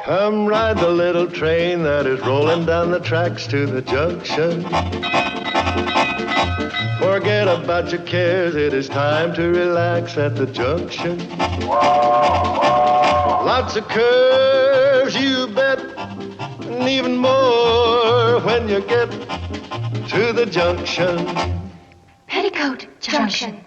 Come ride the little train that is rolling down the tracks to the junction. Forget about your cares, it is time to relax at the junction. Lots of curves, you bet, and even more when you get to the junction. Peoticoat Junction.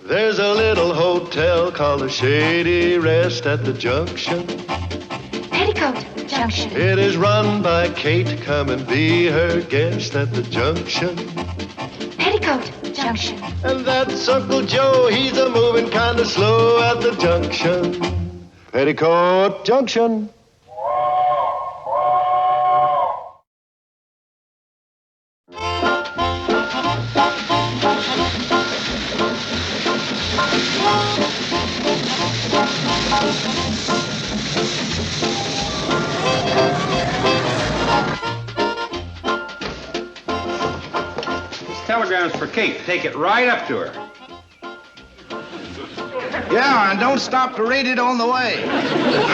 There's a little hotel called the Shady Rest at the junction. Peoticoat Junction. It is run by Kate. Come and be her guest at the junction. Peoticoat Junction. And that's Uncle Joe. He's a moving kind of slow at the junction. Peoticoat Junction. Telegram's for Kate. Take it right up to her. Yeah, and don't stop to read it on the way.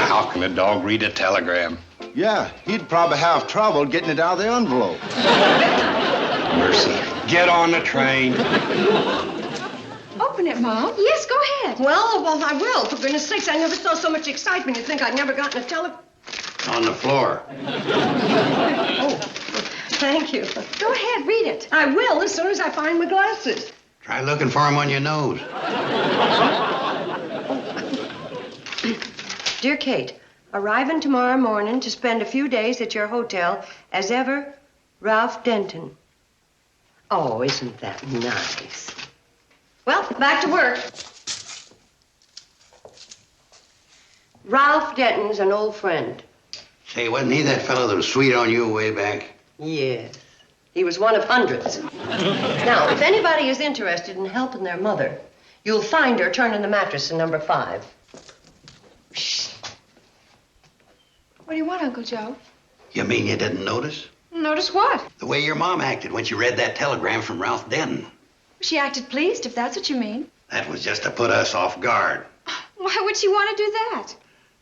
How can a dog read a telegram? Yeah, he'd probably have trouble getting it out of the envelope. Mercy. Get on the train. Open it, Mom. Yes, go ahead. Well, I will. For goodness sakes, I never saw so much excitement. You'd think I'd never gotten a On the floor. Oh, thank you. Go ahead, read it. I will as soon as I find my glasses. Try looking for him on your nose. Dear Kate, arriving tomorrow morning to spend a few days at your hotel, as ever, Ralph Denton. Oh, isn't that nice? Well, back to work. Ralph Denton's an old friend. Say, wasn't he that fellow that was sweet on you way back? Yes. He was one of hundreds. Now, if anybody is interested in helping their mother, you'll find her turning the mattress in number 5. Shh. What do you want, Uncle Joe? You mean you didn't notice? Notice what? The way your mom acted when she read that telegram from Ralph Denton. She acted pleased, if that's what you mean. That was just to put us off guard. Why would she want to do that?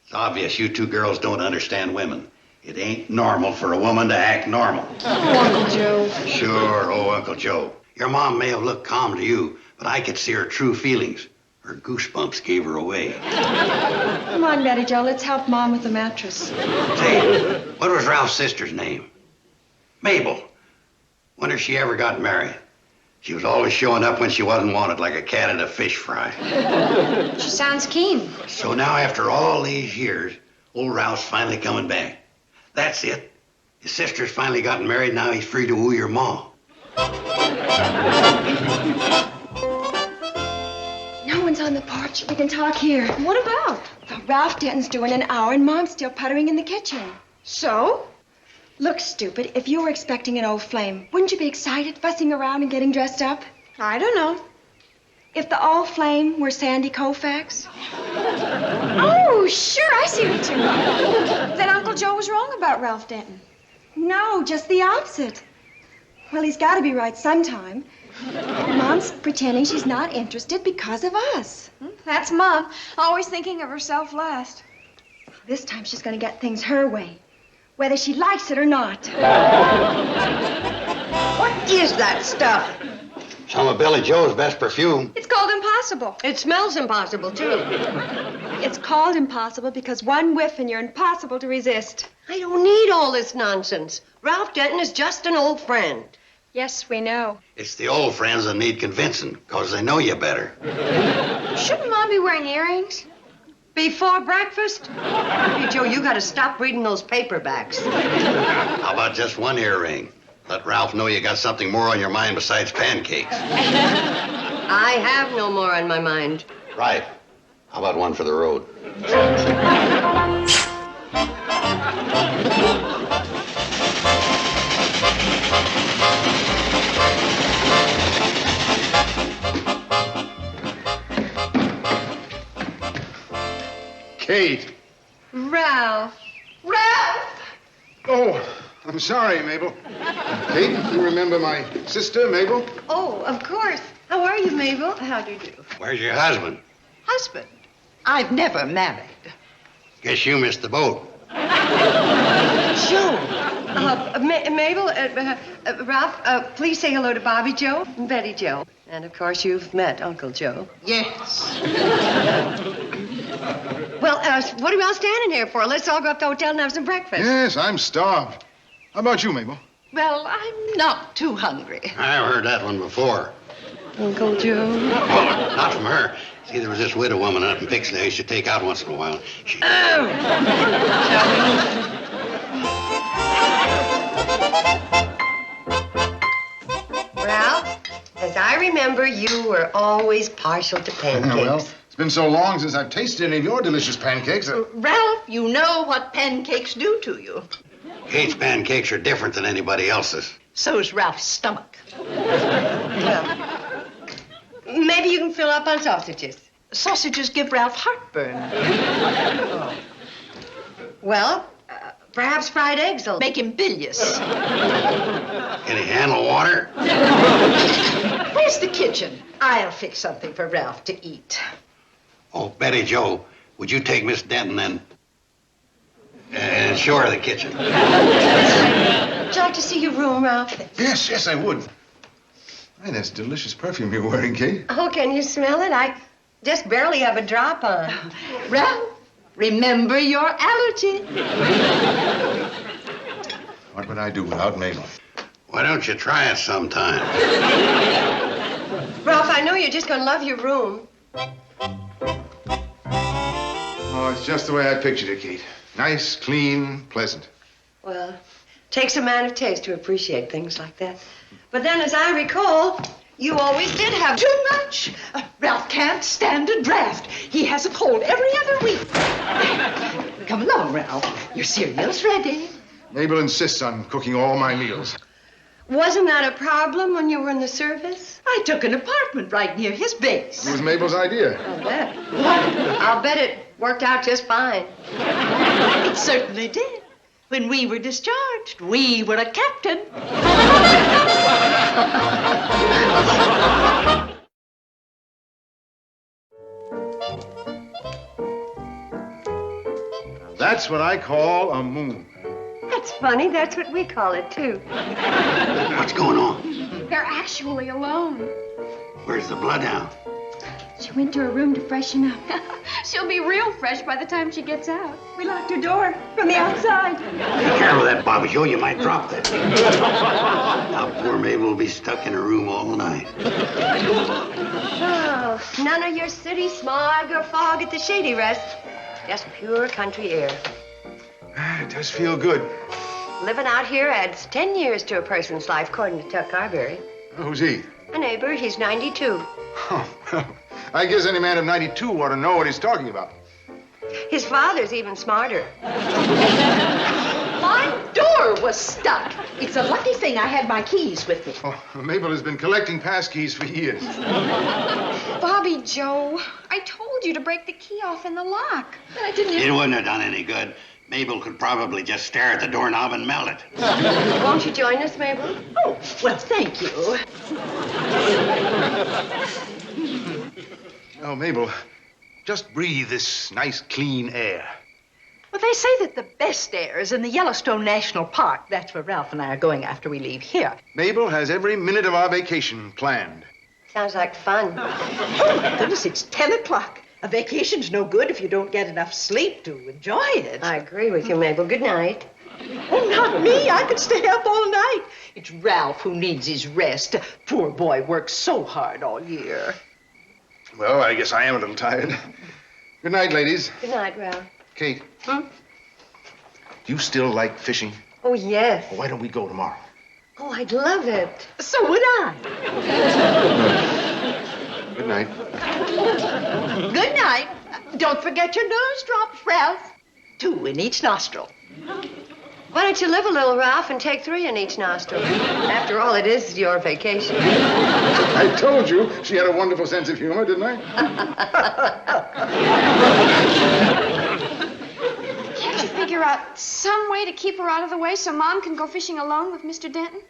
It's obvious you two girls don't understand women. It ain't normal for a woman to act normal. Oh, Uncle Joe. Sure, oh, Uncle Joe. Your mom may have looked calm to you, but I could see her true feelings. Her goosebumps gave her away. Come on, Betty Joe, let's help Mom with the mattress. Say, what was Ralph's sister's name? Mabel. Wonder if she ever got married. She was always showing up when she wasn't wanted, like a cat at a fish fry. She sounds keen. So now, after all these years, old Ralph's finally coming back. That's it. His sister's finally gotten married, now he's free to woo your ma. No one's on the porch. We can talk here. What about? Well, Ralph Denton's doing an hour and Mom's still puttering in the kitchen. So? Look, stupid, if you were expecting an old flame, wouldn't you be excited, fussing around and getting dressed up? I don't know. If the old flame were Sandy Koufax? Oh, sure, I see what you mean. Then Uncle Joe was wrong about Ralph Denton. No, just the opposite. Well, he's got to be right sometime. Mom's pretending she's not interested because of us. That's Mom, always thinking of herself last. This time she's going to get things her way, whether she likes it or not. What is that stuff? Some of Billy Joe's best perfume. It's called Impossible. It smells impossible, too. It's called Impossible because one whiff and you're impossible to resist. I don't need all this nonsense. Ralph Denton is just an old friend. Yes, we know. It's the old friends that need convincing, because they know you better. Shouldn't Mom be wearing earrings? Before breakfast? Hey, Joe, you gotta stop reading those paperbacks. How about just one earring? Let Ralph know you got something more on your mind besides pancakes. I have no more on my mind. Right. How about one for the road? Kate. Ralph. Oh, I'm sorry, Mabel. Kate, you remember my sister, Mabel? Oh, of course. How are you, Mabel? How do you do? Where's your husband? Husband? I've never married. Guess you missed the boat. Joe. Mabel, Ralph, please say hello to Bobby Joe and Betty Joe. And, of course, you've met Uncle Joe. Yes. Well, what are we all standing here for? Let's all go up to the hotel and have some breakfast. Yes, I'm starved. How about you, Mabel? Well, I'm not too hungry. I've heard that one before. Uncle Joe. Oh, not from her. See, there was this widow woman up in Pixley I used to take out once in a while. She... Ralph, as I remember, you were always partial to pancakes. Well, it's been so long since I've tasted any of your delicious pancakes. Ralph, you know what pancakes do to you. Kate's pancakes are different than anybody else's. So's Ralph's stomach. Well, maybe you can fill up on sausages. Sausages give Ralph heartburn. Well, perhaps fried eggs will Make him bilious. Can he handle water? Where's the kitchen? I'll fix something for Ralph to eat. Oh, Betty Joe, would you take Miss Denton and show her the kitchen? Would you like to see your room, Ralph? Yes, I would. Hey, that's delicious perfume you're wearing, Kate. Oh, can you smell it? I just barely have a drop on. Ralph, remember your allergy. What would I do without Mabel? Why don't you try it sometime? Ralph, I know you're just going to love your room. Oh, it's just the way I pictured it, Kate. Nice, clean, pleasant. Well, takes a man of taste to appreciate things like that. But then, as I recall, you always did have Too much. Ralph can't stand a draft. He has a cold every other week. Come along, Ralph. Your cereal's ready. Mabel insists on cooking all my meals. Wasn't that a problem when you were in the service? I took an apartment right near his base. It was Mabel's idea. I'll bet. I'll bet it worked out just fine. It certainly did. When we were discharged, we were a captain. That's what I call a moon. That's funny. That's what we call it, too. What's going on? They're actually alone. Where's the bloodhound? She went to her room to freshen up. She'll be real fresh by the time she gets out. We locked her door from the outside. Be careful of that, Bobby Joe. You might drop that. Now, poor Mabel will be stuck in her room all night. Oh, none of your city smog or fog at the Shady Rest. Just pure country air. It does feel good. Living out here adds 10 years to a person's life, according to Tuck Carberry. Who's he? A neighbor, he's 92. Oh, I guess any man of 92 ought to know what he's talking about. His father's even smarter. My door was stuck. It's a lucky thing I had my keys with me. Oh, Mabel has been collecting pass keys for years. Bobby Joe, I told you to break the key off in the lock. But I didn't. It wouldn't have done any good. Mabel could probably just stare at the doorknob and melt it. Won't you join us, Mabel? Oh, well, thank you. Oh, Mabel, just breathe this nice, clean air. Well, they say that the best air is in the Yellowstone National Park. That's where Ralph and I are going after we leave here. Mabel has every minute of our vacation planned. Sounds like fun. Oh, my goodness, it's 10 o'clock. A vacation's no good if you don't get enough sleep to enjoy it. I agree with you, Mabel. Good night. Oh, not me. I could stay up all night. It's Ralph who needs his rest. Poor boy works so hard all year. Well, I guess I am a little tired. Good night, ladies. Good night, Ralph. Kate. Do you still like fishing? Oh, yes. Well, why don't we go tomorrow? Oh, I'd love it. So would I. Good night. Good night. Don't forget your nose drops, Ralph. 2 in each nostril. Why don't you live a little, Ralph, and take 3 in each nostril? After all, it is your vacation. I told you she had a wonderful sense of humor, didn't I? Can't you figure out some way to keep her out of the way so Mom can go fishing alone with Mr. Denton?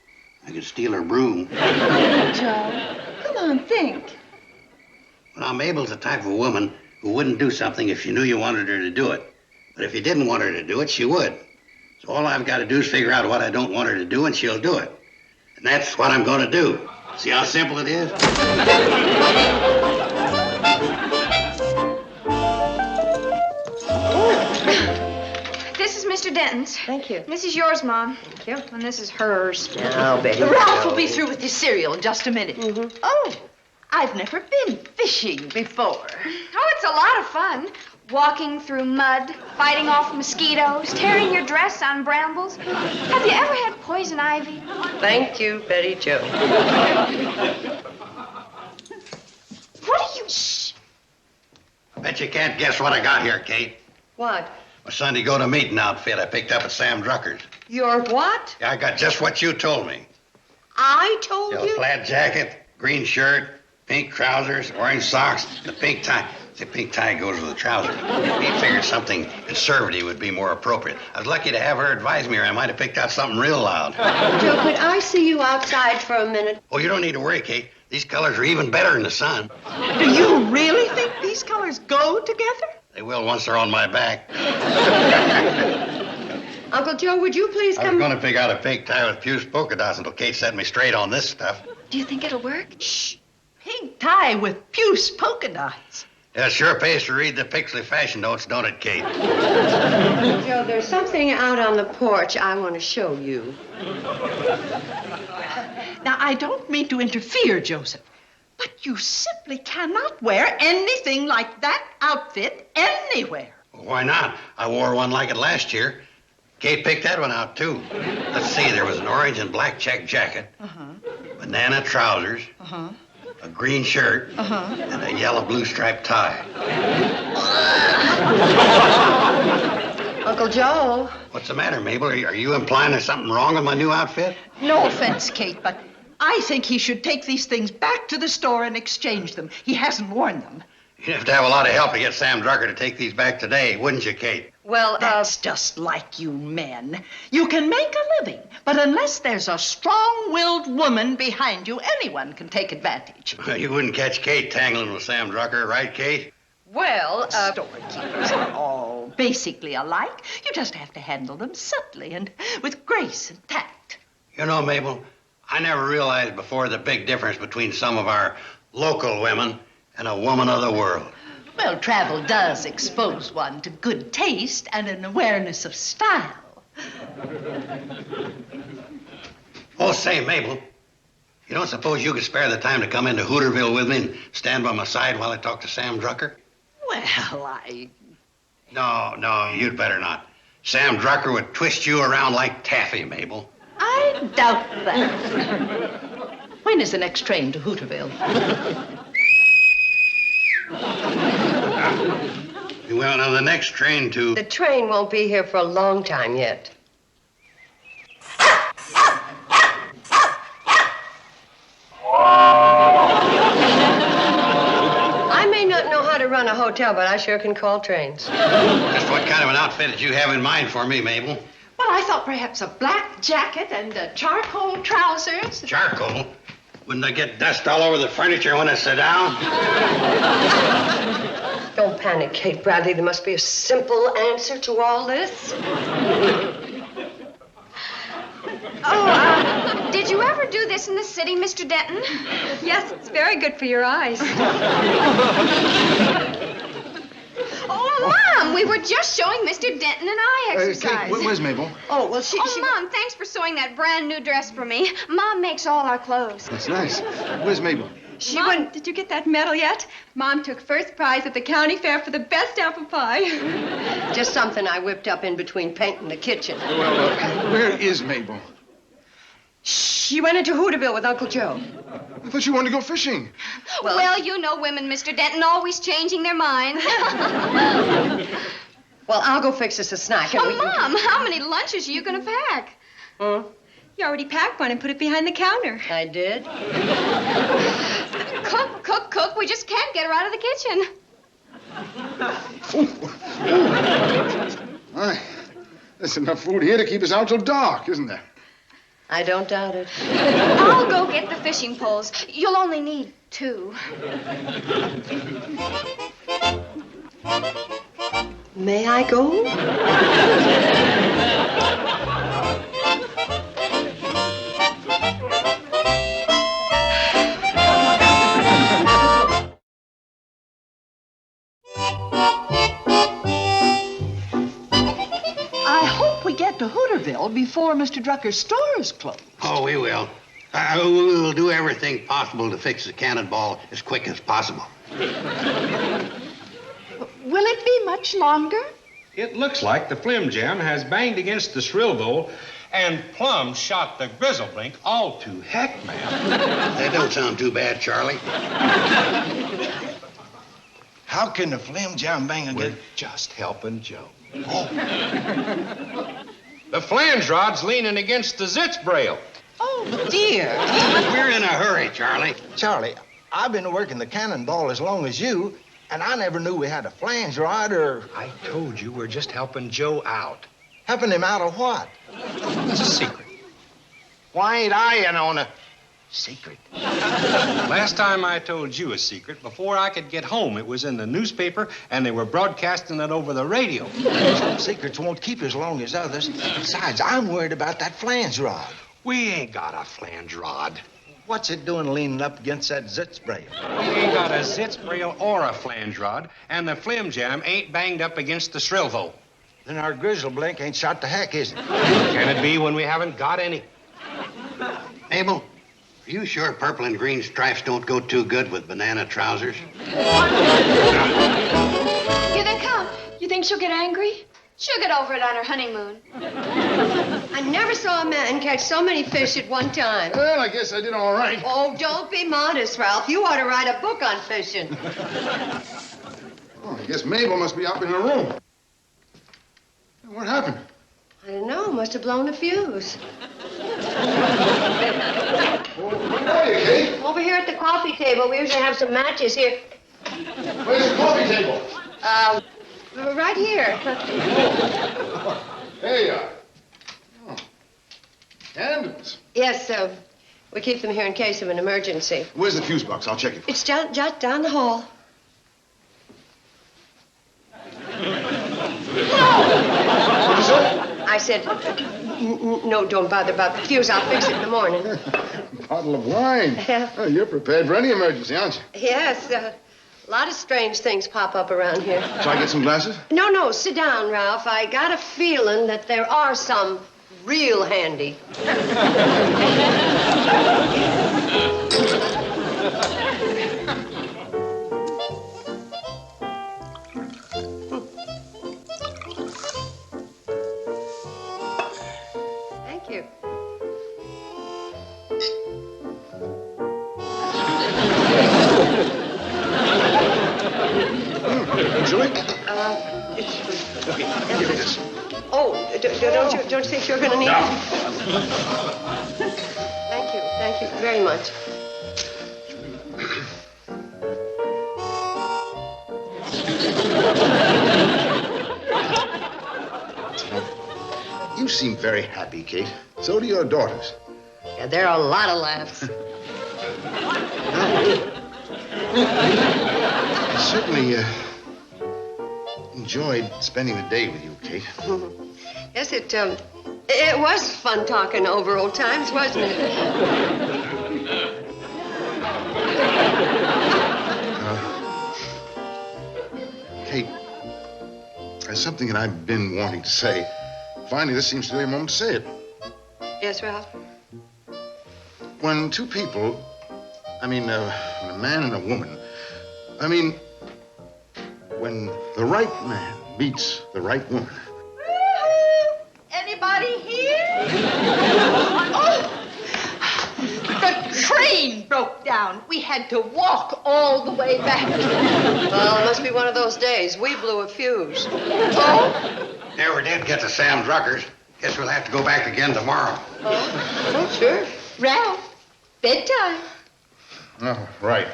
I could steal her broom. Joe, come on, think. Now, Mabel's the type of woman who wouldn't do something if she knew you wanted her to do it. But if you didn't want her to do it, she would. So all I've got to do is figure out what I don't want her to do, and she'll do it. And that's what I'm going to do. See how simple it is? This is Mr. Denton's. Thank you. This is yours, Mom. Thank you. And this is hers. Now, Betty. Ralph will be through with his cereal in just a minute. Mm-hmm. Oh, I've never been fishing before. Oh, it's a lot of fun. Walking through mud, fighting off mosquitoes, tearing your dress on brambles. Have you ever had poison ivy? Thank you, Betty Jo. What are you... Shh. Bet you can't guess what I got here, Kate. What? A Sunday go-to-meeting outfit I picked up at Sam Drucker's. Your what? Yeah, I got just what you told me. I told You know, you? plaid jacket, green shirt, pink trousers, orange socks, the pink tie. The pink tie goes with the trousers. He figured something conservative would be more appropriate. I was lucky to have her advise me, or I might have picked out something real loud. Joe, could I see you outside for a minute? Oh, you don't need to worry, Kate. These colors are even better in the sun. Do you really think these colors go together? They will once they're on my back. Uncle Joe, would you please I was come? going to pick out a pink tie with puce polka dots until Kate set me straight on this stuff. Do you think it'll work? Shh. Pink tie with puce polka dots. Yeah, it sure pays to read the Pixley fashion notes, don't it, Kate? Joe, there's something out on the porch I want to show you. Now, I don't mean to interfere, Joseph, but you simply cannot wear anything like that outfit anywhere. Well, why not? I wore one like it last year. Kate picked that one out, too. Let's see, there was an orange and black check jacket, banana trousers, a green shirt, and a yellow-blue striped tie. Uncle Joe. What's the matter, Mabel? Are you implying there's something wrong with my new outfit? No offense, Kate, but I think he should take these things back to the store and exchange them. He hasn't worn them. You'd have to have a lot of help to get Sam Drucker to take these back today, wouldn't you, Kate? Well, That's just like you men. You can make a living, but unless there's a strong-willed woman behind you, anyone can take advantage. You wouldn't catch Kate tangling with Sam Drucker, right, Kate? well, Storekeepers are all basically alike. You just have to handle them subtly and with grace and tact. You know, Mabel, I never realized before the big difference between some of our local women and a woman of the world. Well, travel does expose one to good taste and an awareness of style. Oh, say, Mabel, you don't suppose you could spare the time to come into Hooterville with me and stand by my side while I talk to Sam Drucker? Well, I... No, you'd better not. Sam Drucker would twist you around like taffy, Mabel. I doubt that. When is the next train to Hooterville? We went on the next train to... the train won't be here for a long time yet. I may not know how to run a hotel, but I sure can call trains. Just what kind of an outfit did you have in mind for me, Mabel? Well, I thought perhaps a black jacket and charcoal trousers. Charcoal? Wouldn't I get dust all over the furniture when I sit down? Don't panic, Kate Bradley. There must be a simple answer to all this. Oh, did you ever do this in the city, Mr. Denton? Yes, it's very good for your eyes. Oh, Mom, we were just showing Mr. Denton and I exercise. Kate, where's Mabel? Oh, well, she... Mom, thanks for sewing that brand new dress for me. Mom makes all our clothes. That's nice. Where's Mabel? Mom, did you get that medal yet? Mom took first prize at the county fair for the best apple pie. Just something I whipped up in between painting the kitchen. Well, where is Mabel? She went into Hooterville with Uncle Joe. I thought you wanted to go fishing. Well, you know women, Mr. Denton, always changing their minds. Well, I'll go fix us a snack. Oh, Mom, how many lunches are you going to pack? Hmm? You already packed one and put it behind the counter. I did? Cook. We just can't get her out of the kitchen. All right. There's enough food here to keep us out till dark, isn't there? I don't doubt it. I'll go get the fishing poles. You'll only need 2. May I go? I hope we get to Hooterville before Mr. Drucker's store is closed. Oh, we will. We'll do everything possible to fix the cannonball as quick as possible. Will it be much longer? It looks like the Flim Jam has banged against the Shrillville and plumb shot the Grizzleblink all to heck, ma'am. That don't sound too bad, Charlie. How can the Flim Jam bang We're again? just helping Joe. Oh. The flange rod's leaning against the zitz braille. Oh, dear. We're in a hurry, Charlie. Charlie, I've been working the cannonball as long as you, and I never knew we had a flange rod or I told you we're just helping Joe out. helping him out of what? It's a secret. Why ain't I in on a secret? Last time I told you a secret, before I could get home, it was in the newspaper, and they were broadcasting it over the radio. Some secrets won't keep as long as others. Besides, I'm worried about that flange rod. We ain't got a flange rod. What's it doing leaning up against that zitz braille? We ain't got a zitz braille or a flange rod, and the Flim Jam ain't banged up against the Shrillville. Then our Grizzleblink ain't shot to heck, is it? Can it be when we haven't got any? Mabel, are you sure purple and green stripes don't go too good with banana trousers? Here they come. You think she'll get angry? She'll get over it on her honeymoon. I never saw a man catch so many fish at one time. Well, I guess I did all right. Oh, don't be modest, Ralph. You ought to write a book on fishing. Oh, I guess Mabel must be up in her room. What happened? I don't know. Must have blown a fuse. Where are you, Kate? Over here at the coffee table. We usually have some matches here. Where's the coffee table? Right here. There you are. Oh. Candles. Yes, we keep them here in case of an emergency. Where's the fuse box? I'll check it. It's just down the hall. What is it? I said, no, don't bother about the fuse. I'll fix it in the morning. Bottle of wine. Yeah. Oh, you're prepared for any emergency, aren't you? Yes, a lot of strange things pop up around here. Shall I get some glasses? No, sit down, Ralph. I got a feeling that there are some real handy. Thank you. Enjoy? It's... Give me this. Oh, don't you think you're going to need it? Thank you very much. You seem very happy, Kate. So do your daughters. Yeah, there are a lot of laughs. I certainly enjoyed spending the day with you, Kate. Yes, it was fun talking over old times, wasn't it? Kate, there's something that I've been wanting to say. Finally, this seems to be a moment to say it. Yes, Ralph? When two people, when a man and a woman, when the right man meets the right woman. Anybody here? Oh! The train broke down. We had to walk all the way back. Well, it must be one of those days. We blew a fuse. Oh? Never did get to Sam Drucker's. Guess we'll have to go back again tomorrow. Oh, sure. Ralph, bedtime. Oh, right.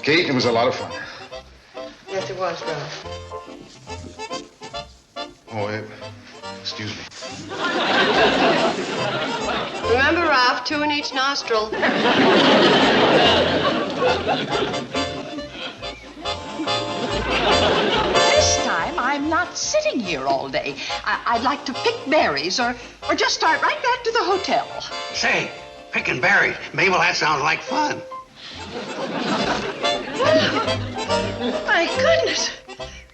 Kate, it was a lot of fun. Yes, it was, Ralph. Oh, excuse me. Remember, Ralph, 2 in each nostril. This time, I'm not sitting here all day. I'd like to pick berries or just start right back to the hotel. Say, picking berries. Mabel, that sounds like fun. My goodness.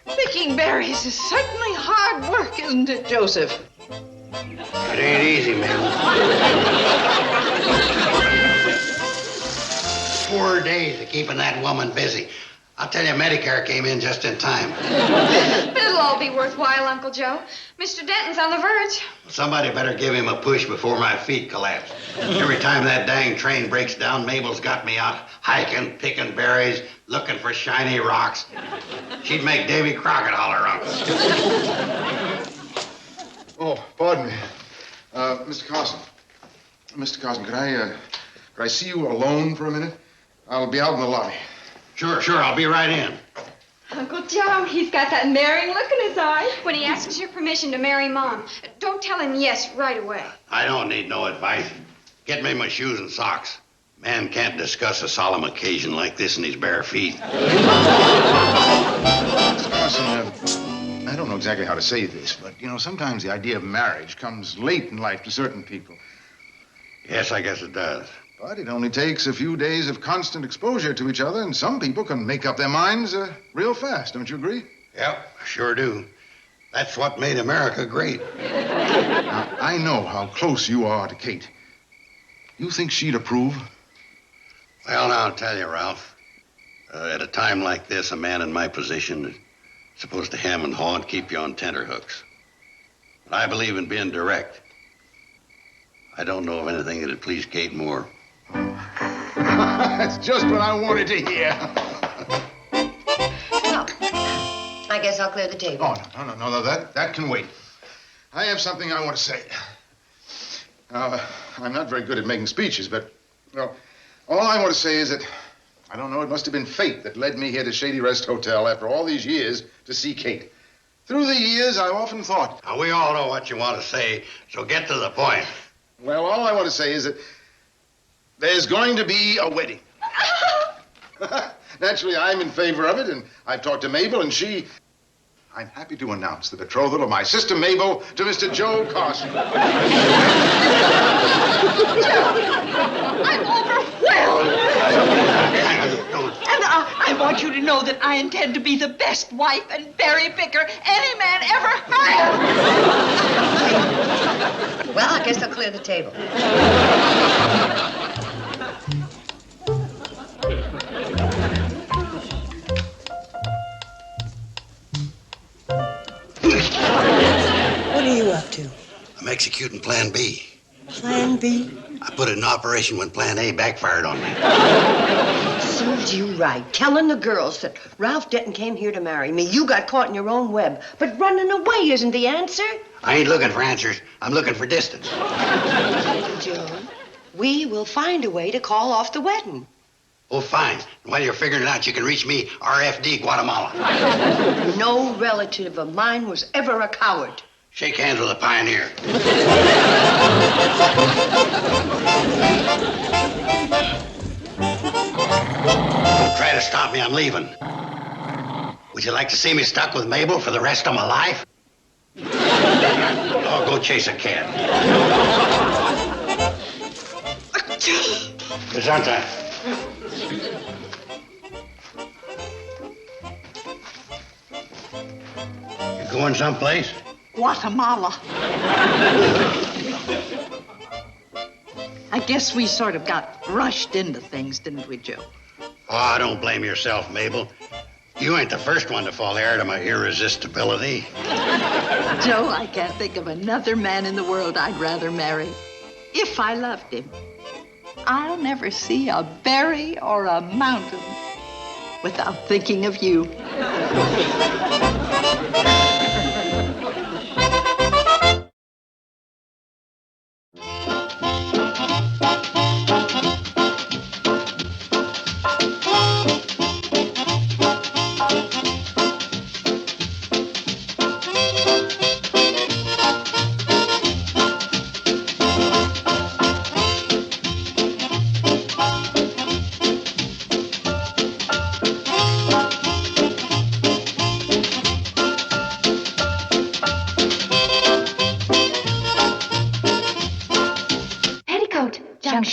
Picking berries is certainly hard work, isn't it, Joseph? It ain't easy, Mabel. 4 days of keeping that woman busy. I'll tell you, Medicare came in just in time. But it'll all be worthwhile, Uncle Joe. Mr. Denton's on the verge. Somebody better give him a push before my feet collapse. Every time that dang train breaks down, Mabel's got me out hiking, picking berries, looking for shiny rocks. She'd make Davy Crockett holler, Uncle. Oh, pardon me. Mr. Carson. Mr. Carson, could I see you alone for a minute? I'll be out in the lobby. Sure, I'll be right in. Uncle Joe, he's got that marrying look in his eye. When he asks your permission to marry Mom, don't tell him yes right away. I don't need no advice. Get me my shoes and socks. Man can't discuss a solemn occasion like this in his bare feet. Mr. Carson, I don't know exactly how to say this, but, sometimes the idea of marriage comes late in life to certain people. Yes, I guess it does. But it only takes a few days of constant exposure to each other, and some people can make up their minds real fast. Don't you agree? Yep, I sure do. That's what made America great. Now, I know how close you are to Kate. You think she'd approve? Well, now, I'll tell you, Ralph. At a time like this, a man in my position is supposed to hem and haw and keep you on tenterhooks. But I believe in being direct. I don't know of anything that'd please Kate more. That's just what I wanted to hear. Well, I guess I'll clear the table. Oh, no, that can wait. I have something I want to say. I'm not very good at making speeches, but, all I want to say is that, I don't know, it must have been fate that led me here to Shady Rest Hotel after all these years to see Kate. Through the years, I've often thought... Now, we all know what you want to say, so get to the point. Well, all I want to say is that there's going to be a wedding. Naturally, I'm in favor of it, and I've talked to Mabel, and she... I'm happy to announce the betrothal of my sister Mabel to Mr. Joe Carson. Joe, I'm overwhelmed. And I want you to know that I intend to be the best wife and berry picker any man ever had. Well, I guess I'll clear the table. What are you up to? I'm executing Plan B. Plan B? I put it in operation when Plan A backfired on me. Serves you right. Telling the girls that Ralph Denton came here to marry me. You got caught in your own web. But running away isn't the answer. I ain't looking for answers. I'm looking for distance. Joe, we will find a way to call off the wedding. Oh, fine. While you're figuring it out, you can reach me, RFD, Guatemala. No relative of mine was ever a coward. Shake hands with a pioneer. Don't try to stop me. I'm leaving. Would you like to see me stuck with Mabel for the rest of my life? Oh, go chase a cat. Gesundheit. You going someplace? Guatemala. I guess we sort of got rushed into things, didn't we, Joe? Oh, don't blame yourself, Mabel. You ain't the first one to fall heir to my irresistibility. Joe, I can't think of another man in the world I'd rather marry. If I loved him, I'll never see a berry or a mountain without thinking of you.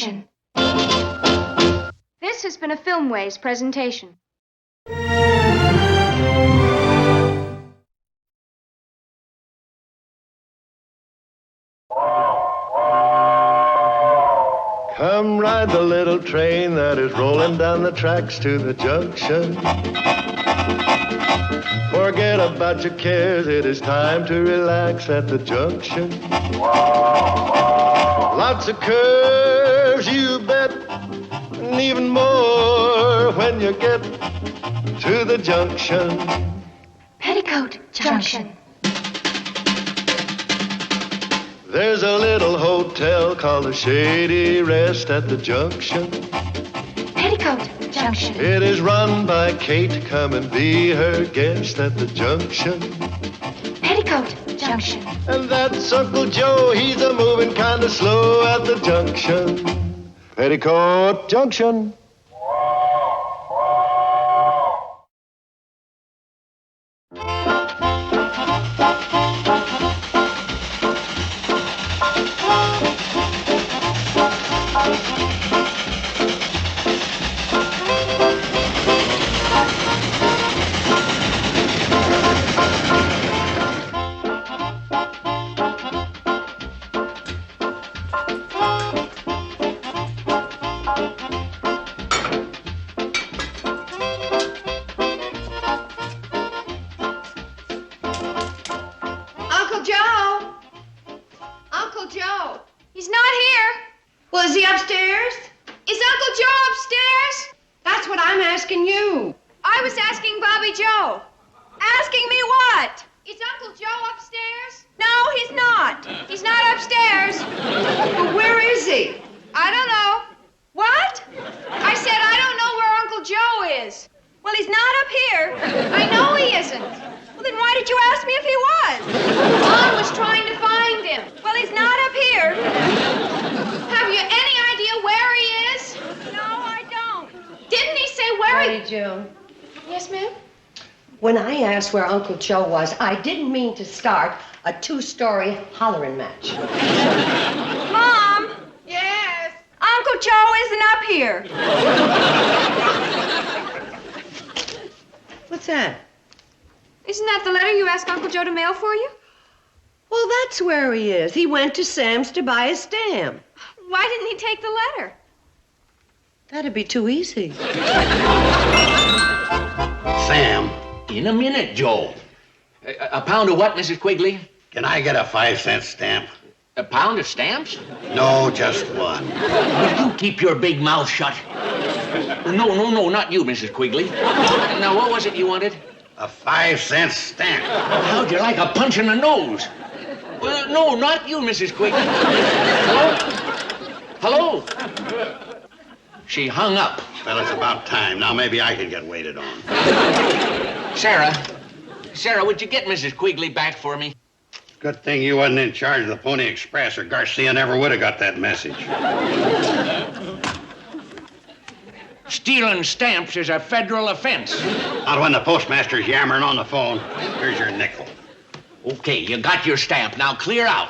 Junction. This has been a Filmways presentation. Come ride the little train that is rolling down the tracks to the junction. Forget about your cares, it is time to relax at the junction. Lots of curves, you bet, and even more when you get to the junction. Peoticoat Junction. There's a little hotel called the Shady Rest at the junction. Peoticoat Junction. It is run by Kate. Come and be her guest at the junction. Peoticoat Junction. And that's Uncle Joe. He's a moving kind of slow at the junction. Peoticoat Junction. Uncle Joe! Uncle Joe! He's not here. Well, is he upstairs? Is Uncle Joe upstairs? That's what I'm asking you. I was asking Bobby Joe. Asking me what? Is Uncle Joe upstairs? No, he's not. He's not upstairs. But where is he? I don't know. What? I said I don't know where Uncle Joe is. Well, he's not up here. I know he isn't. Well, then why did you ask me if he was? Mom was trying to find him. Well, he's not up here. Have you any idea where he is? No, I don't. Didn't he say where he... Hey, June. Yes, ma'am? When I asked where Uncle Joe was, I didn't mean to start a two-story hollering match. Mom? Yes? Uncle Joe isn't up here. What's that? Isn't that the letter you asked Uncle Joe to mail for you? Well, that's where he is. He went to Sam's to buy a stamp. Why didn't he take the letter? That'd be too easy. Sam, In a minute, Joe. A pound of what, Mrs. Quigley? can I get a 5-cent stamp? A pound of stamps? No, just one. Will you keep your big mouth shut? No, not you, Mrs. Quigley. Now, what was it you wanted? A 5-cent stamp. How'd you like a punch in the nose? Well, no, not you, Mrs. Quigley. Hello? Hello? She hung up. Well, it's about time. Now maybe I can get waited on. Sarah, would you get Mrs. Quigley back for me? Good thing you wasn't in charge of the Pony Express, or Garcia never would have got that message. Stealing stamps is a federal offense. Not when the postmaster's yammering on the phone. Here's your nickel. Okay, you got your stamp. Now clear out.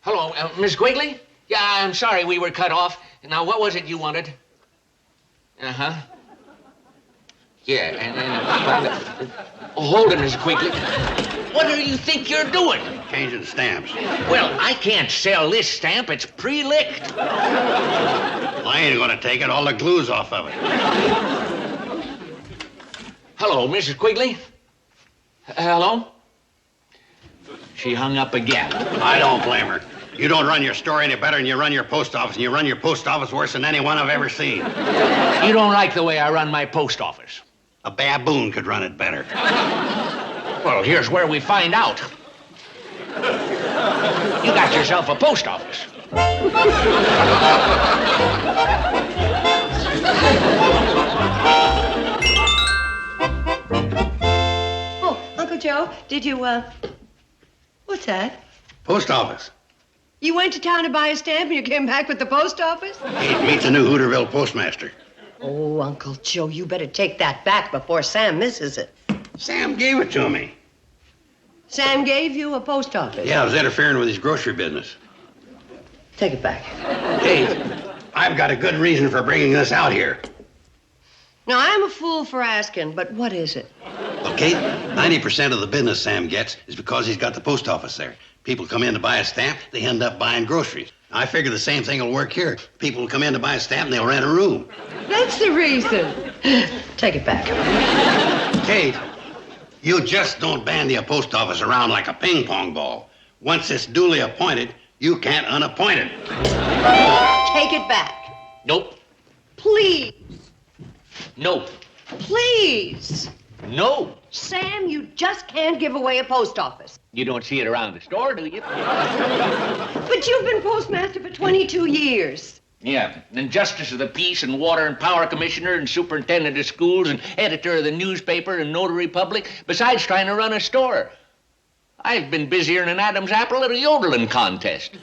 Hello, Miss Quigley? Yeah, I'm sorry we were cut off. Now, what was it you wanted? Uh-huh. Yeah, and hold it, Miss Quigley. What do you think you're doing? Changing stamps. Well, I can't sell this stamp. It's pre-licked. Well, I ain't gonna take it. All the glue's off of it. Hello, Mrs. Quigley? Hello? She hung up again. I don't blame her. You don't run your store any better than you run your post office, and you run your post office worse than anyone I've ever seen. You don't like the way I run my post office. A baboon could run it better. Well, here's where we find out. You got yourself a post office. Oh, Uncle Joe, did you, what's that? Post office. You went to town to buy a stamp and you came back with the post office? Meet the new Hooterville postmaster. Oh, Uncle Joe, you better take that back before Sam misses it. Sam gave it to me. Sam gave you a post office? Yeah, I was interfering with his grocery business. Take it back. Kate, I've got a good reason for bringing this out here. Now, I'm a fool for asking, but what is it? Well, Kate, 90% of the business Sam gets is because he's got the post office there. People come in to buy a stamp, they end up buying groceries. I figure the same thing will work here. People will come in to buy a stamp and they'll rent a room. That's the reason. Take it back. Kate, you just don't bandy a post office around like a ping pong ball. Once it's duly appointed, you can't unappoint it. Take it back. Nope. Please. No. Please. No. Sam, you just can't give away a post office. You don't see it around the store, do you? But you've been postmaster for 22 years. Yeah, and Justice of the Peace and Water and Power Commissioner and Superintendent of Schools and editor of the newspaper and notary public, besides trying to run a store. I've been busier than an Adam's apple at a yodeling contest.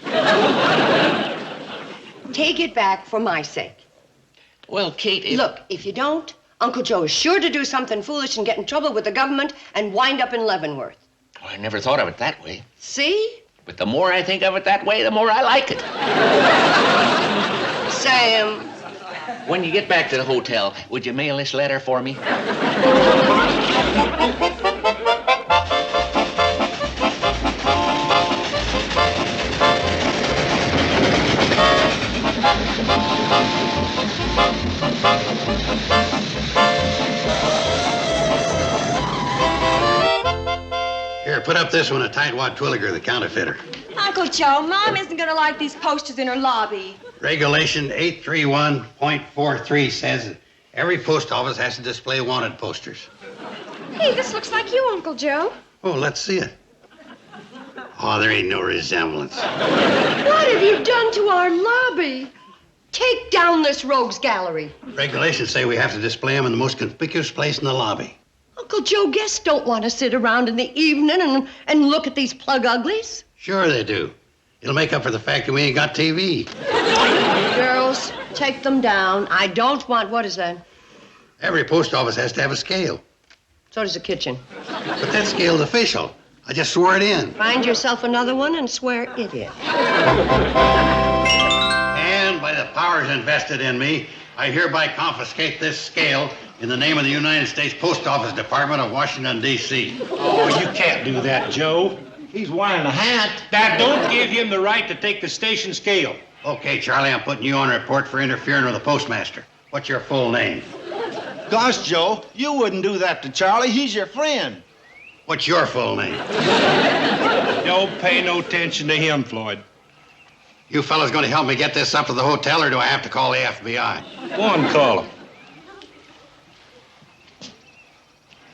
Take it back for my sake. Well, Kate, Look, if you don't, Uncle Joe is sure to do something foolish and get in trouble with the government and wind up in Leavenworth. Oh, I never thought of it that way. See? But the more I think of it that way, the more I like it. Sam. When you get back to the hotel, would you mail this letter for me? Here, put up this one, a tightwad Twilliger, the counterfeiter. Uncle Joe, Mom isn't going to like these posters in her lobby. Regulation 831.43 says that every post office has to display wanted posters. Hey, this looks like you, Uncle Joe. Oh, let's see it. Oh, there ain't no resemblance. What have you done to our lobby? Take down this rogues gallery. Regulations say we have to display them in the most conspicuous place in the lobby. Uncle Joe, guests don't want to sit around in the evening and look at these plug uglies. Sure they do. It'll make up for the fact that we ain't got TV. Girls, take them down. I don't want, what is that? Every post office has to have a scale. So does the kitchen. But that scale's official. I just swore it in. Find yourself another one and swear it in. And by the powers invested in me, I hereby confiscate this scale in the name of the United States Post Office Department of Washington, D.C. Oh, you can't do that, Joe. He's wearing a hat. That don't give him the right to take the station scale. Okay, Charlie, I'm putting you on report for interfering with the postmaster. What's your full name? Gosh, Joe, you wouldn't do that to Charlie. He's your friend. What's your full name? Don't pay no attention to him, Floyd. You fellas going to help me get this up to the hotel, or do I have to call the FBI? Go on, call him.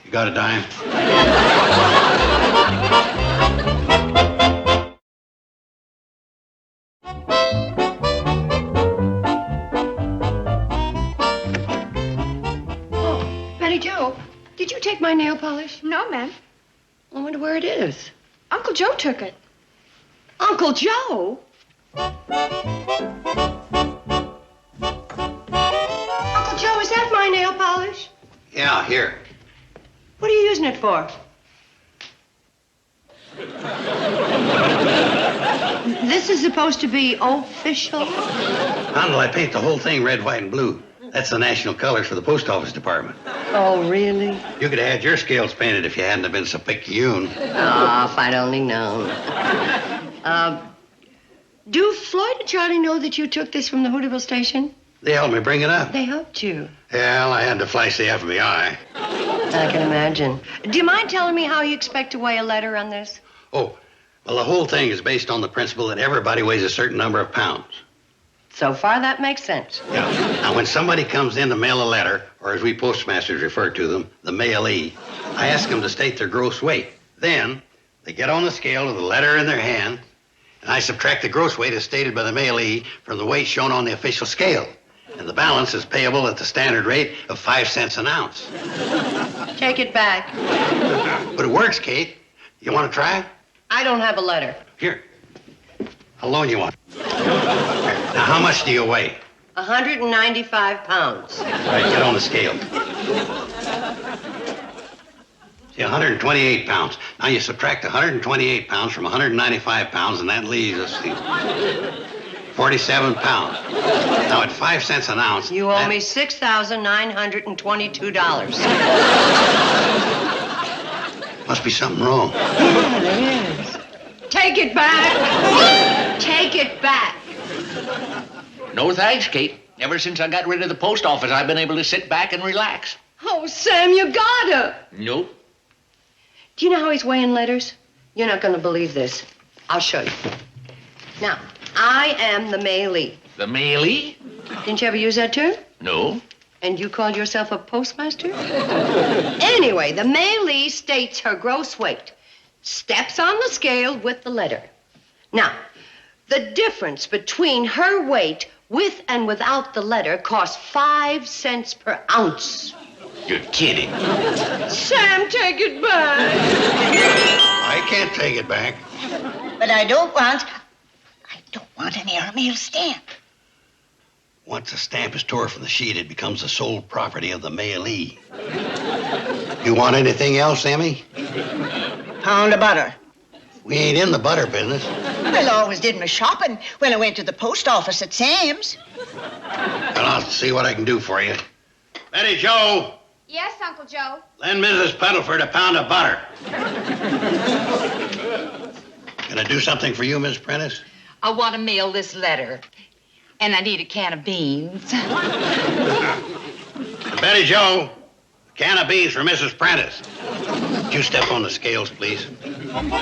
You got a dime? Oh, Betty Joe, did you take my nail polish? No, ma'am. I wonder where it is. Uncle Joe took it. Uncle Joe? Uncle Joe, is that my nail polish? Yeah, here. What are you using it for? This is supposed to be official? How will I paint the whole thing red, white, and blue? That's the national colors for the post office department. Oh, really? You could have had your scales painted if you hadn't have been so picayune. Oh, if I'd only known. Do Floyd and Charlie know that you took this from the Hooterville station? They helped me bring it up. They helped you. Well, I had to flash the FBI. I can imagine. Do you mind telling me how you expect to weigh a letter on this? Oh, well, the whole thing is based on the principle that everybody weighs a certain number of pounds. So far, that makes sense. Yeah. Now, when somebody comes in to mail a letter, or as we postmasters refer to them, the mailee, I ask them to state their gross weight. Then, they get on the scale with the letter in their hand, and I subtract the gross weight as stated by the mailee from the weight shown on the official scale. And the balance is payable at the standard rate of 5 cents an ounce. Take it back. But it works, Kate. You want to try? I don't have a letter. Here. I'll loan you one. Now, how much do you weigh? 195 pounds. All right, get on the scale. See, 128 pounds. Now you subtract 128 pounds from 195 pounds, and that leaves us 47 pounds. Now, at 5 cents an ounce... You owe me $6,922. Must be something wrong. Yeah, there is. Take it back. Take it back. No thanks, Kate. Ever since I got rid of the post office, I've been able to sit back and relax. Oh, Sam, you gotta. Nope. Do you know how he's weighing letters? You're not gonna believe this. I'll show you. Now, I am the mailee. The mailee? Didn't you ever use that term? No. And you called yourself a postmaster? Anyway, the mailee states her gross weight, steps on the scale with the letter. Now, the difference between her weight with and without the letter costs 5 cents per ounce. You're kidding. Sam, take it back. I can't take it back. But I don't want an airmail stamp. Once a stamp is tore from the sheet, it becomes the sole property of the mailee. You want anything else, Emmy? Pound of butter. We ain't in the butter business. Well, I always did my shopping when I went to the post office at Sam's. Well, I'll see what I can do for you. Betty Joe, Yes, Uncle Joe. lend Mrs. Puddleford a pound of butter. Can I do something for you, Miss Prentice? I want to mail this letter, and I need a can of beans. Betty Joe, a can of beans for Mrs. Prentice. Would you step on the scales, please? There must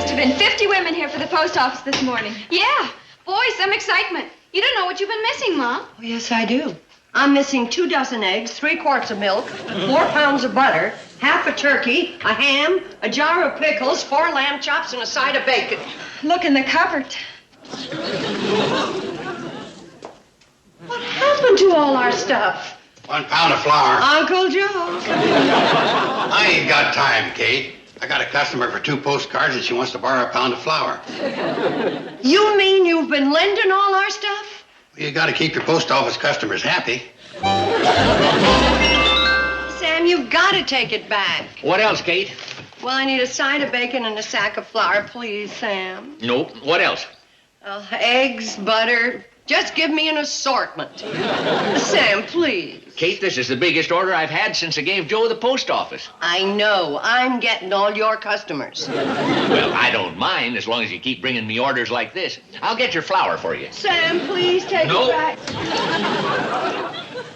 have been 50 women here for the post office this morning. Yeah. Boy, some excitement. You don't know what you've been missing, Mom. Oh, yes, I do. I'm missing 2 dozen eggs, 3 quarts of milk, 4 pounds of butter, half a turkey, a ham, a jar of pickles, 4 lamb chops, and a side of bacon. Look in the cupboard. What happened to all our stuff? 1 pound of flour. Uncle Joe. I ain't got time, Kate. I got a customer for 2 postcards and she wants to borrow a pound of flour. You mean you've been lending all our stuff? You got to keep your post office customers happy. Sam, you've got to take it back. What else, Kate? Well, I need a side of bacon and a sack of flour, please, Sam. Nope. What else? Eggs, butter. Just give me an assortment. Sam, please. Kate, this is the biggest order I've had since I gave Joe the post office. I know. I'm getting all your customers. Well, I don't mind as long as you keep bringing me orders like this. I'll get your flour for you. Sam, please take No. it back.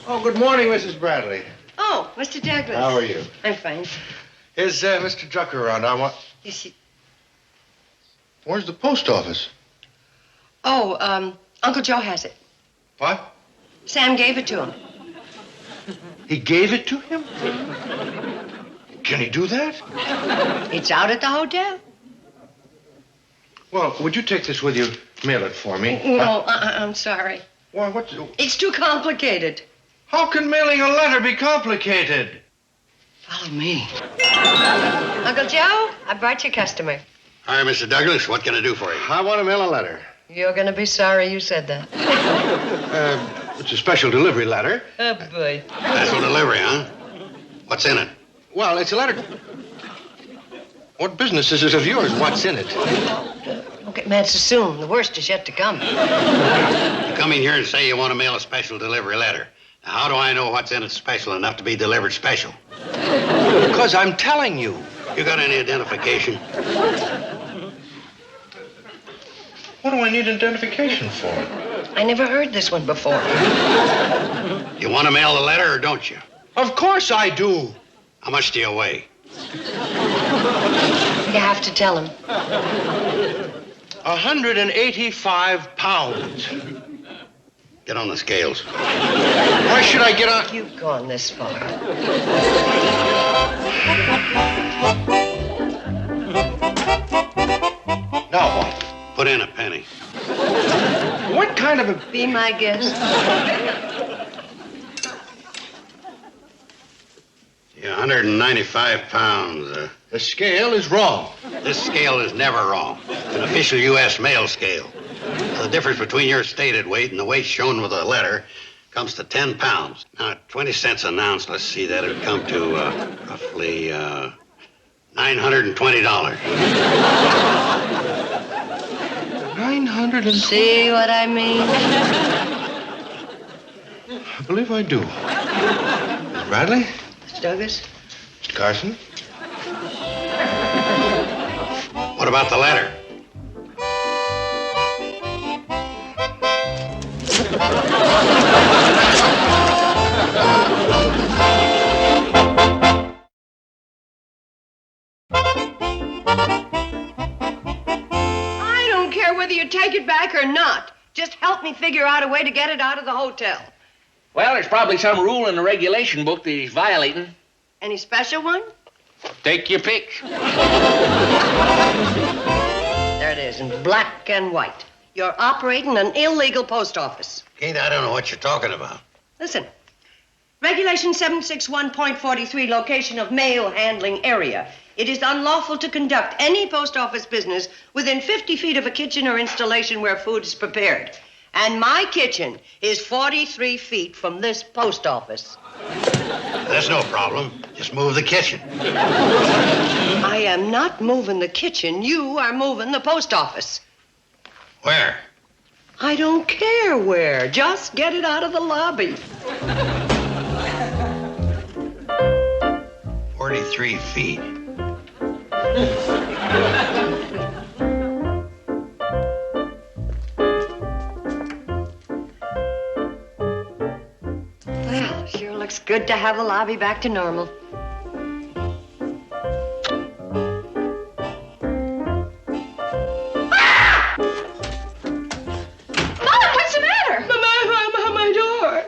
Oh, good morning, Mrs. Bradley. Oh, Mr. Douglas. How are you? I'm fine. Is Mr. Drucker around? I want... You see... Where's the post office? Oh, Uncle Joe has it. What? Sam gave it to him. He gave it to him? Can he do that? It's out at the hotel. Well, would you take this with you? Mail it for me. No, I'm sorry. Why, what's... It's too complicated. How can mailing a letter be complicated? Follow me. Uncle Joe, I brought your customer. Hi, Mr. Douglas. What can I do for you? I want to mail a letter. You're going to be sorry you said that. It's a special delivery letter. Oh, boy. Special delivery, huh? What's in it? Well, it's a letter... What business is it of yours? What's in it? Don't get mad so soon. The worst is yet to come. You come in here and say you want to mail a special delivery letter. Now, how do I know what's in it special enough to be delivered special? Because I'm telling you. You got any identification? What do I need identification for? I never heard this one before. You want to mail the letter or don't you? Of course I do. How much do you weigh? You have to tell him. 185 pounds. Get on the scales. Why should I get on? You've gone this far. Now what? Put in a penny. What kind of a... Be my guest. Yeah, 195 pounds. The scale is wrong. This scale is never wrong. It's an official U.S. mail scale. The difference between your stated weight and the weight shown with the letter comes to 10 pounds. Now, 20 cents an ounce, let's see, that would come to roughly $920. 900 See what I mean? I believe I do. Miss Bradley? Mr. Douglas? Mr. Carson? What about the letter? I don't care whether you take it back or not. Just help me figure out a way to get it out of the hotel. Well, there's probably some rule in the regulation book that he's violating. Any special one? Take your pick. There it is, in black and white. You're operating an illegal post office. Kate, I don't know what you're talking about. Listen. Regulation 761.43, location of mail handling area. It is unlawful to conduct any post office business within 50 feet of a kitchen or installation where food is prepared. And my kitchen is 43 feet from this post office. That's no problem. Just move the kitchen. I am not moving the kitchen. You are moving the post office. Where? I don't care where. Just get it out of the lobby. 43 feet. Well, sure looks good to have the lobby back to normal. Mom, what's the matter? My door.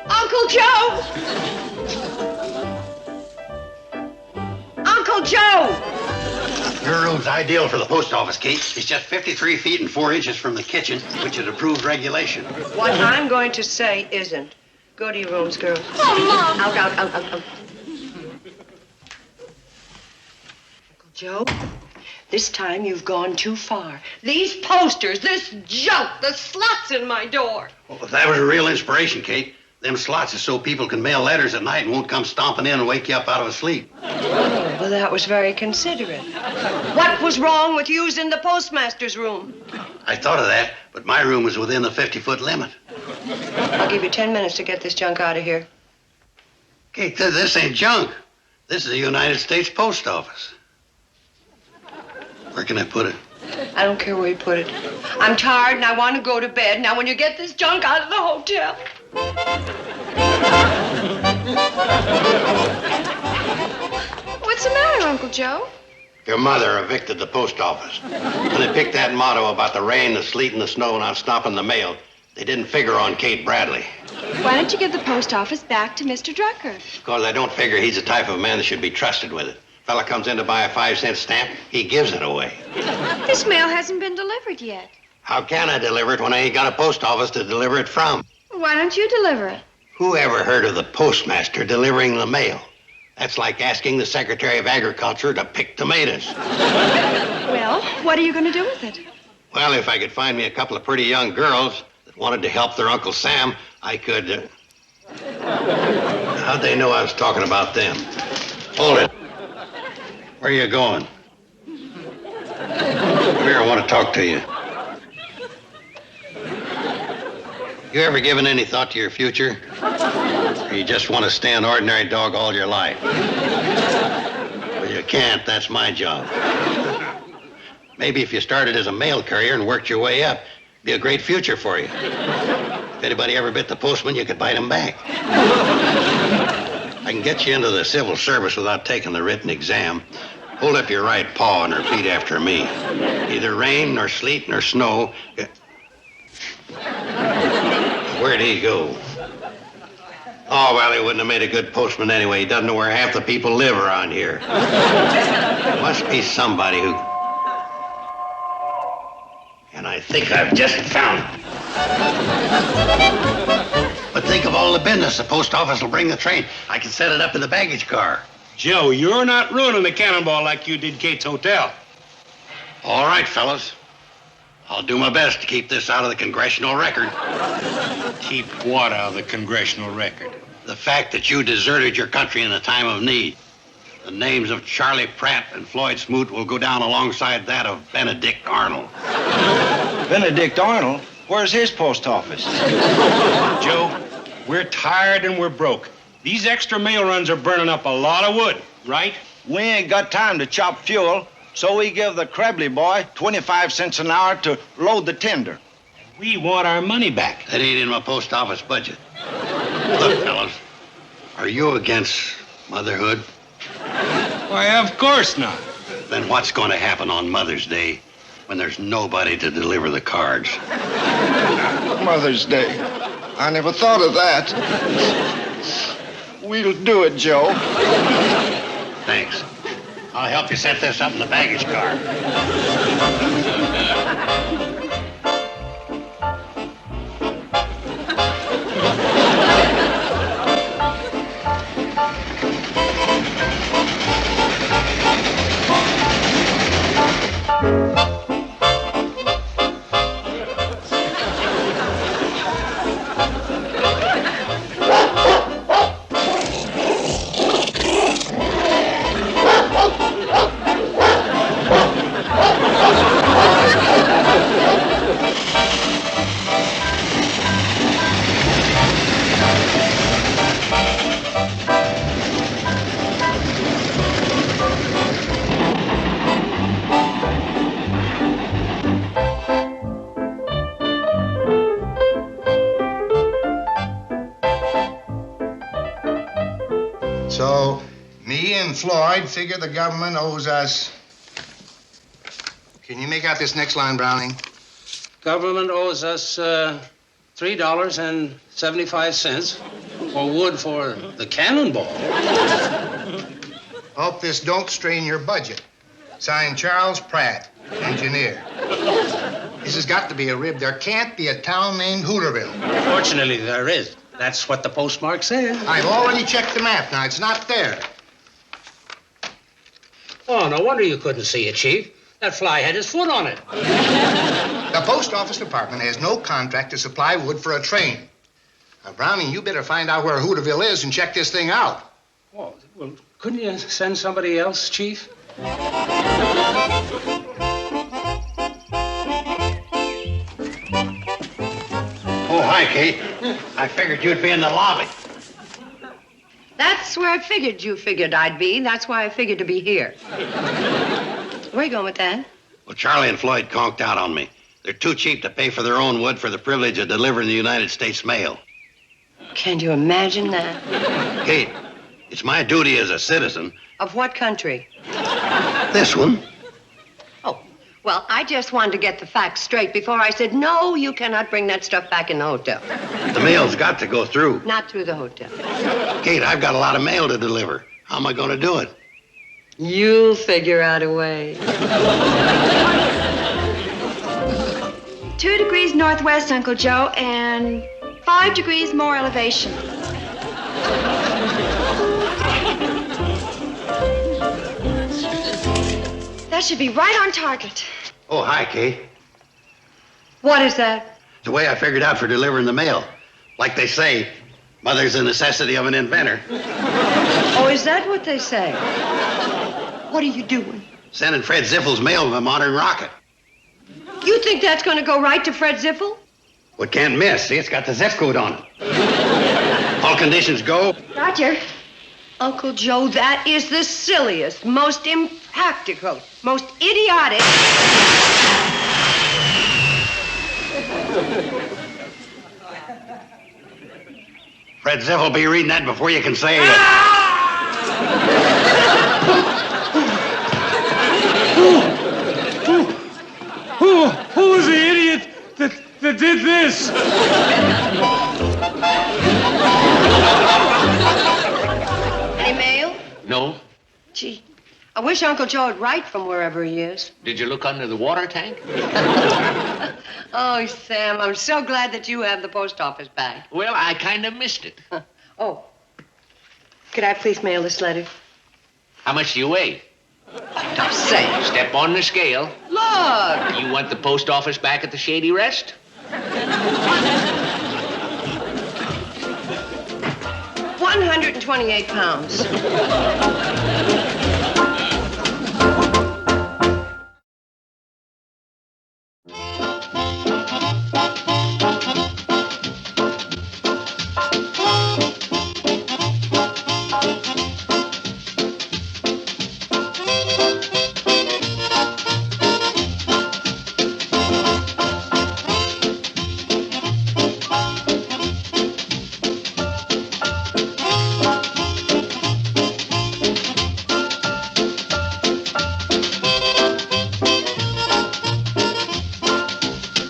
Uncle Joe! Uncle Joe! Your room's ideal for the post office, Kate. It's just 53 feet and 4 inches from the kitchen, which is approved regulation. What I'm going to say isn't. Go to your rooms, girls. Oh, Mom. Out. Uncle Joe, this time you've gone too far. These posters, this junk, the slots in my door. Well, that was a real inspiration, Kate. Them slots is so people can mail letters at night and won't come stomping in and wake you up out of a sleep. Oh, well, that was very considerate. What was wrong with using the postmaster's room? I thought of that, but my room was within the 50-foot limit. I'll give you 10 minutes to get this junk out of here. Kate, this ain't junk. This is the United States Post Office. Where can I put it? I don't care where you put it. I'm tired and I want to go to bed. Now, when you get this junk out of the hotel. What's the matter, Uncle Joe? Your mother evicted the post office. When they picked that motto about the rain, the sleet, and the snow not stopping the mail, they didn't figure on Kate Bradley. Why don't you give the post office back to Mr. Drucker? Because I don't figure he's the type of man that should be trusted with it. Fella comes in to buy a 5-cent stamp, he gives it away. This mail hasn't been delivered yet. How can I deliver it when I ain't got a post office to deliver it from? Why don't you deliver it? Who ever heard of the postmaster delivering the mail? That's like asking the Secretary of Agriculture to pick tomatoes. Well, what are you going to do with it? Well, if I could find me a couple of pretty young girls that wanted to help their Uncle Sam, I could... How'd they know I was talking about them? Hold it. Where are you going? Come here, I want to talk to you. You ever given any thought to your future? Or you just want to stay an ordinary dog all your life? Well, you can't. That's my job. Maybe if you started as a mail courier and worked your way up, it'd be a great future for you. If anybody ever bit the postman, you could bite him back. I can get you into the civil service without taking the written exam. Hold up your right paw and repeat after me. Neither rain, nor sleet, nor snow. Where'd he go? Oh, well, he wouldn't have made a good postman anyway. He doesn't know where half the people live around here. Must be somebody who... And I think I've just found him. But think of all the business the post office will bring the train. I can set it up in the baggage car. Joe, you're not ruining the cannonball like you did Kate's hotel. All right, fellas. I'll do my best to keep this out of the congressional record. Keep what out of the congressional record? The fact that you deserted your country in a time of need. The names of Charlie Pratt and Floyd Smoot will go down alongside that of Benedict Arnold. Benedict Arnold? Where's his post office? Joe, we're tired and we're broke. These extra mail runs are burning up a lot of wood, right? We ain't got time to chop fuel, so we give the Krebley boy 25 cents an hour to load the tender. We want our money back. That ain't in my post office budget. Look, fellas, are you against motherhood? Why, of course not. Then what's going to happen on Mother's Day when there's nobody to deliver the cards? Mother's Day. I never thought of that. We'll do it, Joe. Thanks. I'll help you set this up in the baggage car. So, me and Floyd figure the government owes us... Can you make out this next line, Browning? Government owes us $3.75 for wood for the cannonball. Hope this don't strain your budget. Signed, Charles Pratt, engineer. This has got to be a rib. There can't be a town named Hooterville. Fortunately, there is. That's what the postmark says. I've already checked the map. Now, it's not there. Oh, no wonder you couldn't see it, Chief. That fly had his foot on it. The post office department has no contract to supply wood for a train. Now, Browning, you better find out where Hooterville is and check this thing out. Oh, well, couldn't you send somebody else, Chief? Oh, hi, Kate. I figured you'd be in the lobby. That's where I figured you figured I'd be. That's why I figured to be here. Where are you going with that? Well, Charlie and Floyd conked out on me. They're too cheap to pay for their own wood for the privilege of delivering the United States mail. Can't you imagine that? Kate, it's my duty as a citizen. Of what country? This one. Oh, well, I just wanted to get the facts straight before I said, no, you cannot bring that stuff back in the hotel. The mail's got to go through. Not through the hotel. Kate, I've got a lot of mail to deliver. How am I going to do it? You'll figure out a way. 2 degrees northwest, Uncle Joe, and 5 degrees more elevation. That should be right on target. Oh, hi, Kate. What is that? It's the way I figured out for delivering the mail. Like they say, mother's the necessity of an inventor. Oh, is that what they say? What are you doing? Sending Fred Ziffel's mail with a modern rocket. You think that's going to go right to Fred Ziffel? Well, can't miss. See, it's got the zip code on it. All conditions go. Roger. Uncle Joe, that is the silliest, most impractical, most idiotic... Fred Ziff will be reading that before you can say it. Who was the idiot that did this? Any mail? No. Gee, I wish Uncle Joe would write from wherever he is. Did you look under the water tank? Oh, Sam, I'm so glad that you have the post office back. Well, I kind of missed it. Oh, could I please mail this letter? How much do you weigh? Don't say. Step on the scale. Look! You want the post office back at the Shady Rest? 128 pounds.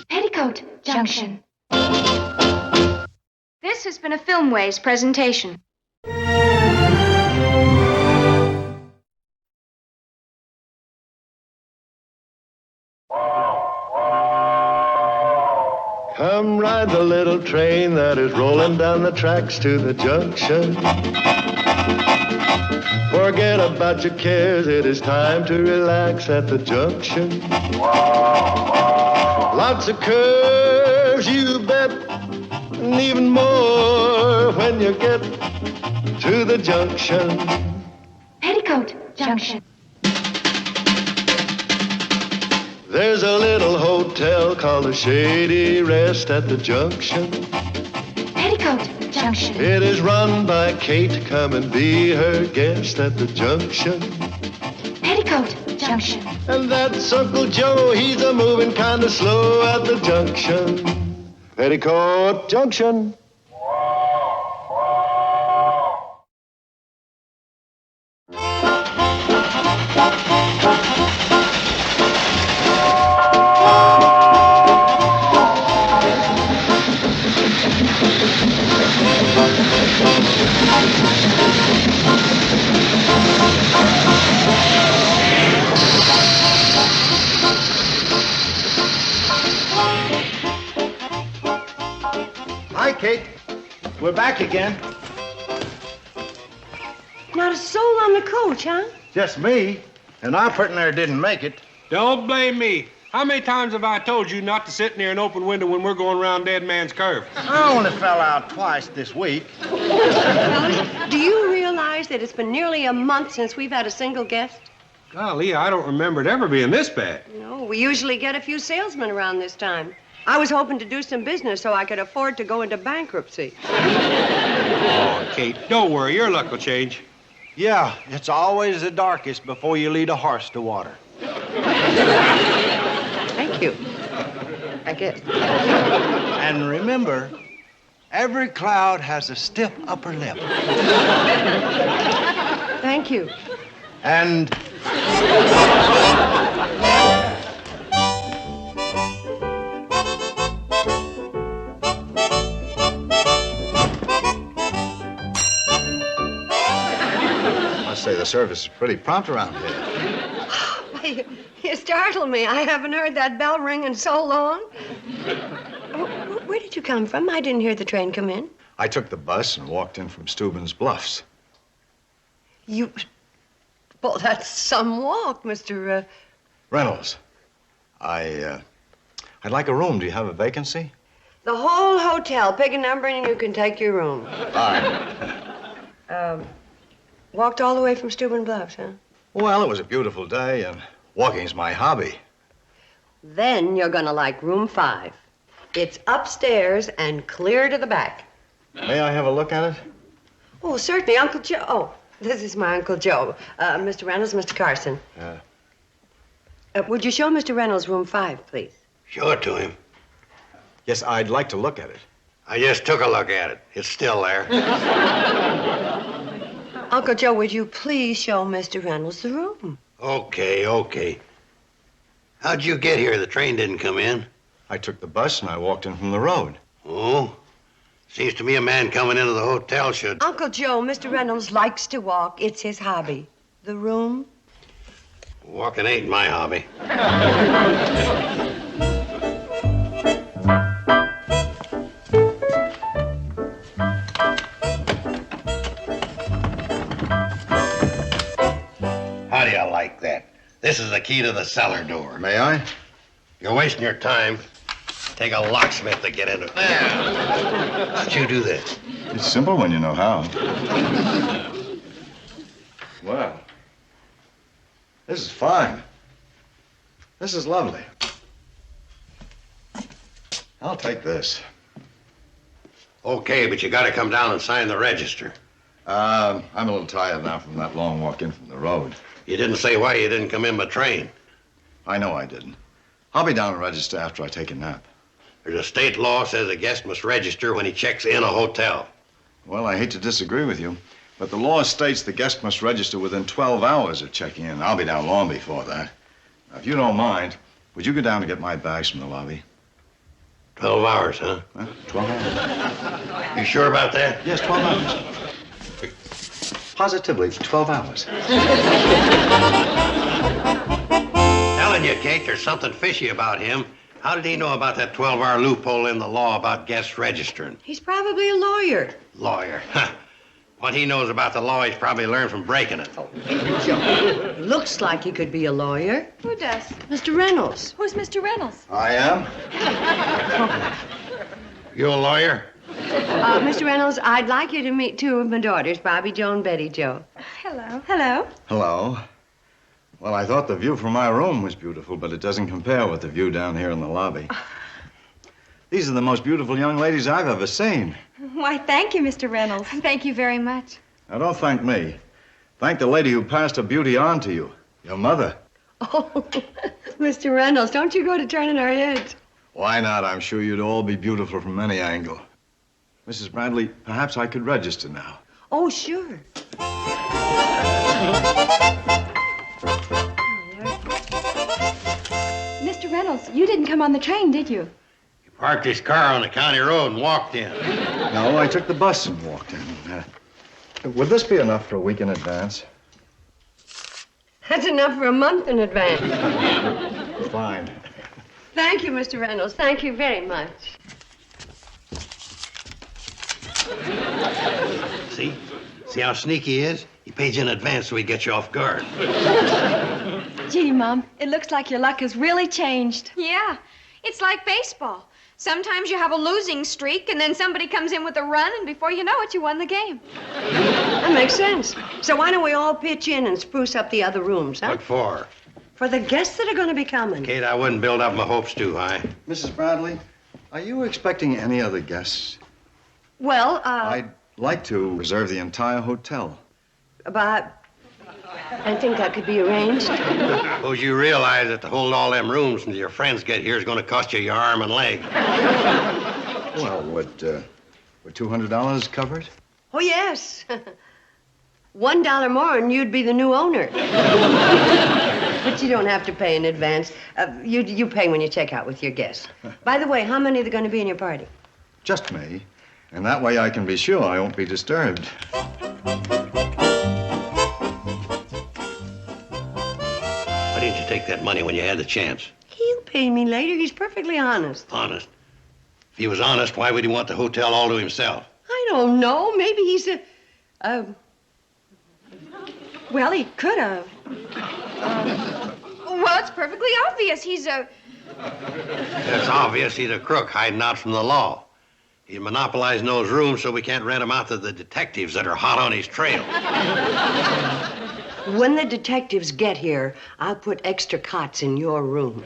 Peoticoat Junction. This has been a Filmways presentation. Come ride the little train that is rolling down the tracks to the junction. Forget about your cares, it is time to relax at the junction. Lots of curves, you bet, and even more when you get to the junction. Peoticoat Junction. There's a little hotel called the Shady Rest at the junction. Peoticoat Junction. It is run by Kate. Come and be her guest at the junction. Peoticoat Junction. And that's Uncle Joe. He's a moving kind of slow at the junction. Peoticoat Junction. Hi, Kate. We're back again. Not a soul on the coach, huh? Just me. And our partner didn't make it. Don't blame me. How many times have I told you not to sit near an open window when we're going around Dead Man's Curve? I only fell out twice this week. Do you realize that it's been nearly a month since we've had a single guest? Golly, I don't remember it ever being this bad. No, we usually get a few salesmen around this time. I was hoping to do some business so I could afford to go into bankruptcy. Oh, Kate, don't worry. Your luck will change. Yeah, it's always the darkest before you lead a horse to water. Thank you. I guess. And remember, every cloud has a stiff upper lip. Thank you. And... I say the service is pretty prompt around here. You startled me. I haven't heard that bell ring in so long. Where did you come from? I didn't hear the train come in. I took the bus and walked in from Steuben's Bluffs. You... Well, that's some walk, Mr. Reynolds, I'd like a room. Do you have a vacancy? The whole hotel. Pick a number and you can take your room. All right. Walked all the way from Steuben Bluffs, huh? Well, it was a beautiful day, and walking's my hobby. Then you're gonna like room 5. It's upstairs and clear to the back. May I have a look at it? Oh, certainly, Uncle Joe. Oh, this is my Uncle Joe. Mr. Reynolds, Mr. Carson. Would you show Mr. Reynolds room 5, please? Show it to him. Yes, I'd like to look at it. I just took a look at it. It's still there. Uncle Joe, would you please show Mr. Reynolds the room? Okay. How'd you get here? The train didn't come in. I took the bus and I walked in from the road. Oh? Seems to me a man coming into the hotel should... Uncle Joe, Mr. Reynolds likes to walk. It's his hobby. The room? Walking ain't my hobby. How do you like that? This is the key to the cellar door. May I? You're wasting your time. Take a locksmith to get into it. How'd you do that? It's simple when you know how. Well, this is fine. This is lovely. I'll take this. Okay, but you gotta come down and sign the register. I'm a little tired now from that long walk in from the road. You didn't say why you didn't come in by train. I know I didn't. I'll be down and register after I take a nap. There's a state law says a guest must register when he checks in a hotel. Well, I hate to disagree with you, but the law states the guest must register within 12 hours of checking in. I'll be down long before that. Now, if you don't mind, would you go down and get my bags from the lobby? 12 hours, huh? 12 hours. You sure about that? Yes, 12 hours. Positively, 12 hours. Telling you, Kate, there's something fishy about him. How did he know about that 12-hour loophole in the law about guests registering? He's probably a lawyer. Lawyer. What he knows about the law, he's probably learned from breaking it. Looks like he could be a lawyer. Who does? Mr. Reynolds. Who's Mr. Reynolds? I am. You a lawyer? Mr. Reynolds, I'd like you to meet two of my daughters, Bobby Jo and Betty Jo. Hello. Hello. Hello. Well, I thought the view from my room was beautiful, but it doesn't compare with the view down here in the lobby. These are the most beautiful young ladies I've ever seen. Why, thank you, Mr. Reynolds. Thank you very much. Now, don't thank me. Thank the lady who passed her beauty on to you, your mother. Oh, Mr. Reynolds, don't you go to turning our heads. Why not? I'm sure you'd all be beautiful from any angle. Mrs. Bradley, perhaps I could register now. Oh, sure. Mr. Reynolds, you didn't come on the train, did you? He parked his car on the county road and walked in. No, I took the bus and walked in. Would this be enough for a week in advance? That's enough for a month in advance. Fine. Thank you, Mr. Reynolds. Thank you very much. See? See how sneaky he is? He pays in advance so he gets you off guard. Gee, Mom, it looks like your luck has really changed. Yeah, it's like baseball. Sometimes you have a losing streak, and then somebody comes in with a run, and before you know it, you won the game. That makes sense. So why don't we all pitch in and spruce up the other rooms, huh? What for? For the guests that are going to be coming. Kate, I wouldn't build up my hopes too high. Mrs. Bradley, are you expecting any other guests? Well, I'd like to reserve the entire hotel. I think that could be arranged. Suppose you realize that to hold all them rooms until your friends get here is going to cost you your arm and leg. Well, would $200 cover it? Oh, yes. $1 more and you'd be the new owner. But you don't have to pay in advance. You pay when you check out with your guests. By the way, how many are going to be in your party? Just me. And that way I can be sure I won't be disturbed. Why didn't you take that money when you had the chance? He'll pay me later. He's perfectly honest. Honest? If he was honest, why would he want the hotel all to himself? I don't know. Maybe he's a... Well, he could have. Well, it's perfectly obvious. He's a... It's obvious he's a crook hiding out from the law. He's monopolizing those rooms so we can't rent them out to the detectives that are hot on his trail. When the detectives get here, I'll put extra cots in your room.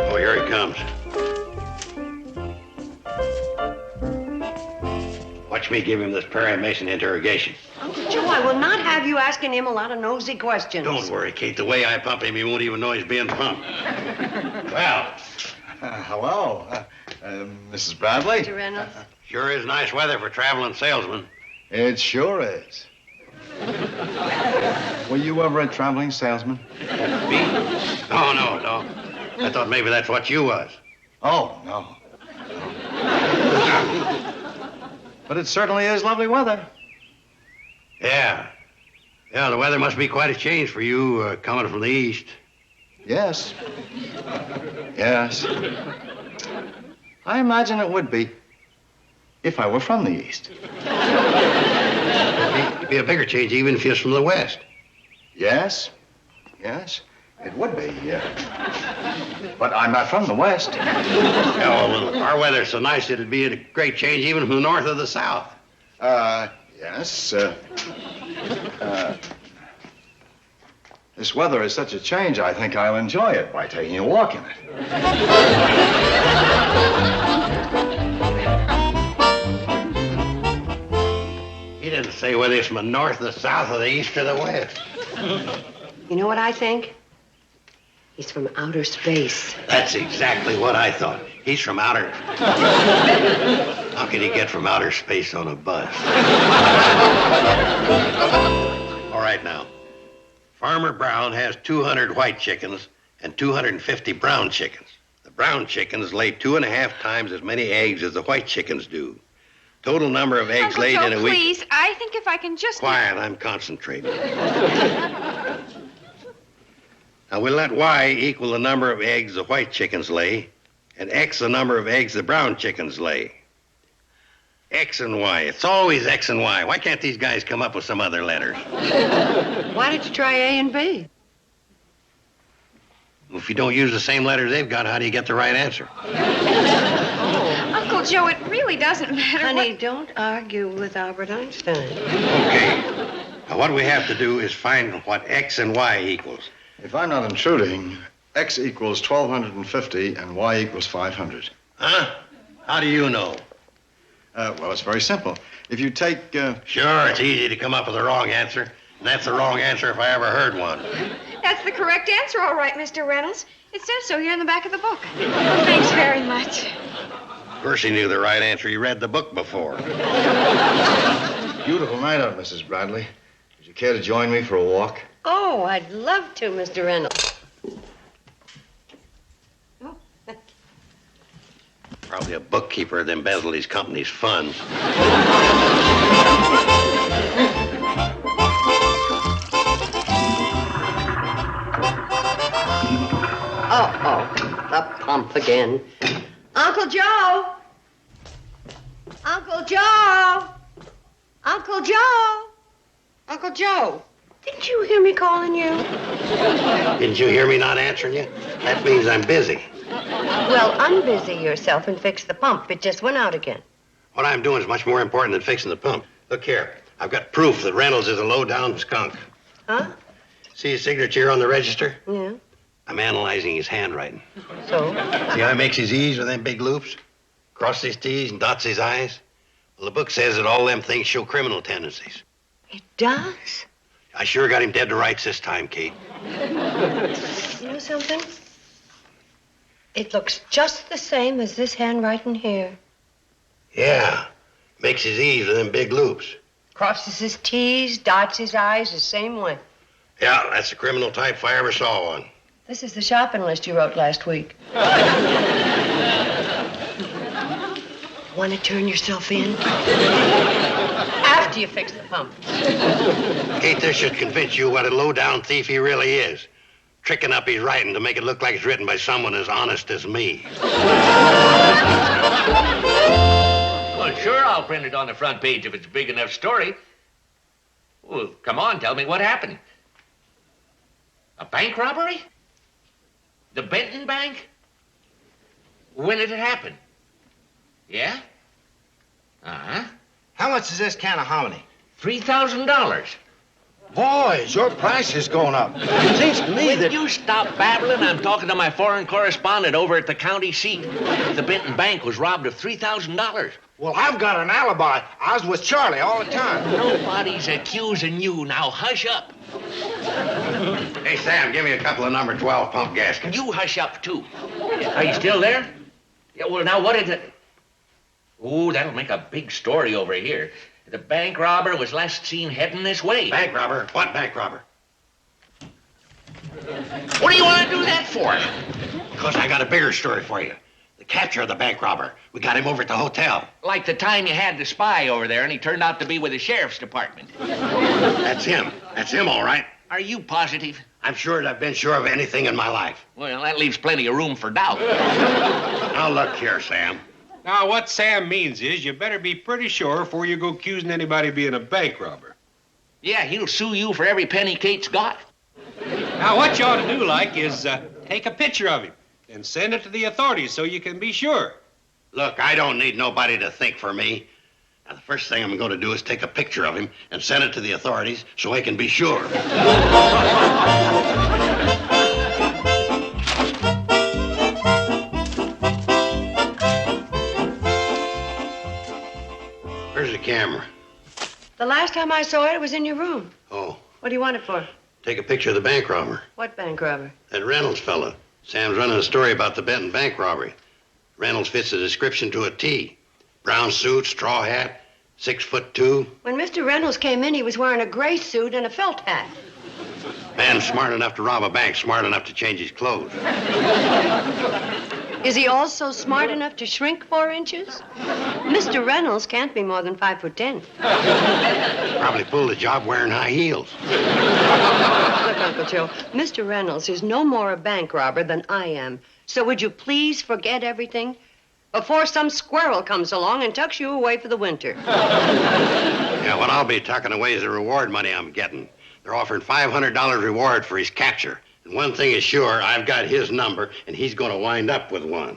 Oh, here he comes. Watch me give him this Perry Mason interrogation. Uncle Joe, I will not have you asking him a lot of nosy questions. Don't worry, Kate. The way I pump him, he won't even know he's being pumped. Well. Hello. Mrs. Bradley? Mr. Reynolds? Sure is nice weather for traveling salesmen. It sure is. Were you ever a traveling salesman? Me? Oh, no. I thought maybe that's what you was. Oh, no. But it certainly is lovely weather. Yeah. Yeah, the weather must be quite a change for you coming from the east. Yes. Yes. I imagine it would be if I were from the East. It'd be a bigger change even if you're from the West. Yes, it would be. But I'm not from the West. Yeah, well, our weather's so nice it'd be a great change even from the north or the south. Yes. This weather is such a change, I think I'll enjoy it by taking a walk in it. He didn't say whether he's from the north, the south, or the east, or the west. You know what I think? He's from outer space. That's exactly what I thought. He's from outer... How can he get from outer space on a bus? All right, now. Farmer Brown has 200 white chickens and 250 brown chickens. The brown chickens lay 2.5 times as many eggs as the white chickens do. Total number of eggs Uncle laid Joe, in a week... please, I think if I can just... Quiet, I'm concentrating. Now, we'll let Y equal the number of eggs the white chickens lay, and X the number of eggs the brown chickens lay. X and Y. It's always X and Y. Why can't these guys come up with some other letters? Why did you try A and B? Well, if you don't use the same letters they've got, how do you get the right answer? Uncle Joe, it really doesn't matter. Honey, don't argue with Albert Einstein. Okay. Now, what we have to do is find what X and Y equals. If I'm not intruding, X equals 1,250 and Y equals 500. Huh? How do you know? Well, it's very simple. If you take... Sure, it's easy to come up with the wrong answer. And that's the wrong answer if I ever heard one. That's the correct answer, all right, Mr. Reynolds. It says so here in the back of the book. Thanks very much. Of course he knew the right answer. He read the book before. Beautiful night out, Mrs. Bradley. Would you care to join me for a walk? Oh, I'd love to, Mr. Reynolds. Probably a bookkeeper that embezzled his company's funds. Uh-oh, the pump again. Uncle Joe! Uncle Joe! Uncle Joe! Uncle Joe, didn't you hear me calling you? Didn't you hear me not answering you? That means I'm busy. Well, unbusy yourself and fix the pump. It just went out again. What I'm doing is much more important than fixing the pump. Look here. I've got proof that Reynolds is a low-down skunk. Huh? See his signature on the register? Yeah. I'm analyzing his handwriting. So? See how he makes his E's with them big loops? Crosses his T's and dots his I's? Well, the book says that all them things show criminal tendencies. It does? I sure got him dead to rights this time, Kate. You know something? It looks just the same as this handwriting here. Yeah. Makes his E's with them big loops. Crosses his T's, dots his I's the same way. Yeah, that's the criminal type if I ever saw one. This is the shopping list you wrote last week. Want to turn yourself in? After you fix the pump. Kate, this should convince you what a low-down thief he really is. Tricking up his writing to make it look like it's written by someone as honest as me. Well, sure, I'll print it on the front page if it's a big enough story. Well, come on, tell me what happened. A bank robbery? The Benton Bank? When did it happen? Yeah? Uh-huh. How much is this can of hominy? $3,000. Boys, your price is going up. It seems to me Will you stop babbling? I'm talking to my foreign correspondent over at the county seat. The Benton Bank was robbed of $3,000. Well, I've got an alibi. I was with Charlie all the time. Nobody's accusing you. Now hush up. Hey, Sam, give me a couple of number 12 pump gaskets. You hush up, too. Are you still there? Yeah, well, now what is it? Oh, that'll make a big story over here. The bank robber was last seen heading this way. Bank robber? What bank robber? What do you want to do that for? Because I got a bigger story for you. The capture of the bank robber. We got him over at the hotel. Like the time you had the spy over there and he turned out to be with the sheriff's department. That's him. That's him, all right. Are you positive? I'm sure as I've been sure of anything in my life. Well, that leaves plenty of room for doubt. Now, look here, Sam. Now, what Sam means is you better be pretty sure before you go accusing anybody of being a bank robber. Yeah, he'll sue you for every penny Kate's got. Now, what you ought to do, is take a picture of him and send it to the authorities so you can be sure. Look, I don't need nobody to think for me. Now, the first thing I'm going to do is take a picture of him and send it to the authorities so I can be sure. Where's the camera? The last time I saw it, it was in your room. Oh. What do you want it for? Take a picture of the bank robber. What bank robber? That Reynolds fella. Sam's running a story about the Benton bank robbery. Reynolds fits the description to a T. Brown suit, straw hat, 6'2". When Mr. Reynolds came in, he was wearing a gray suit and a felt hat. Man smart enough to rob a bank, smart enough to change his clothes. Is he also smart enough to shrink 4 inches? Mr. Reynolds can't be more than 5'10". Probably pulled the job wearing high heels. Look, Uncle Joe, Mr. Reynolds is no more a bank robber than I am. So would you please forget everything before some squirrel comes along and tucks you away for the winter? Yeah, what I'll be tucking away is the reward money I'm getting. They're offering $500 reward for his capture. And one thing is sure, I've got his number, and he's going to wind up with one.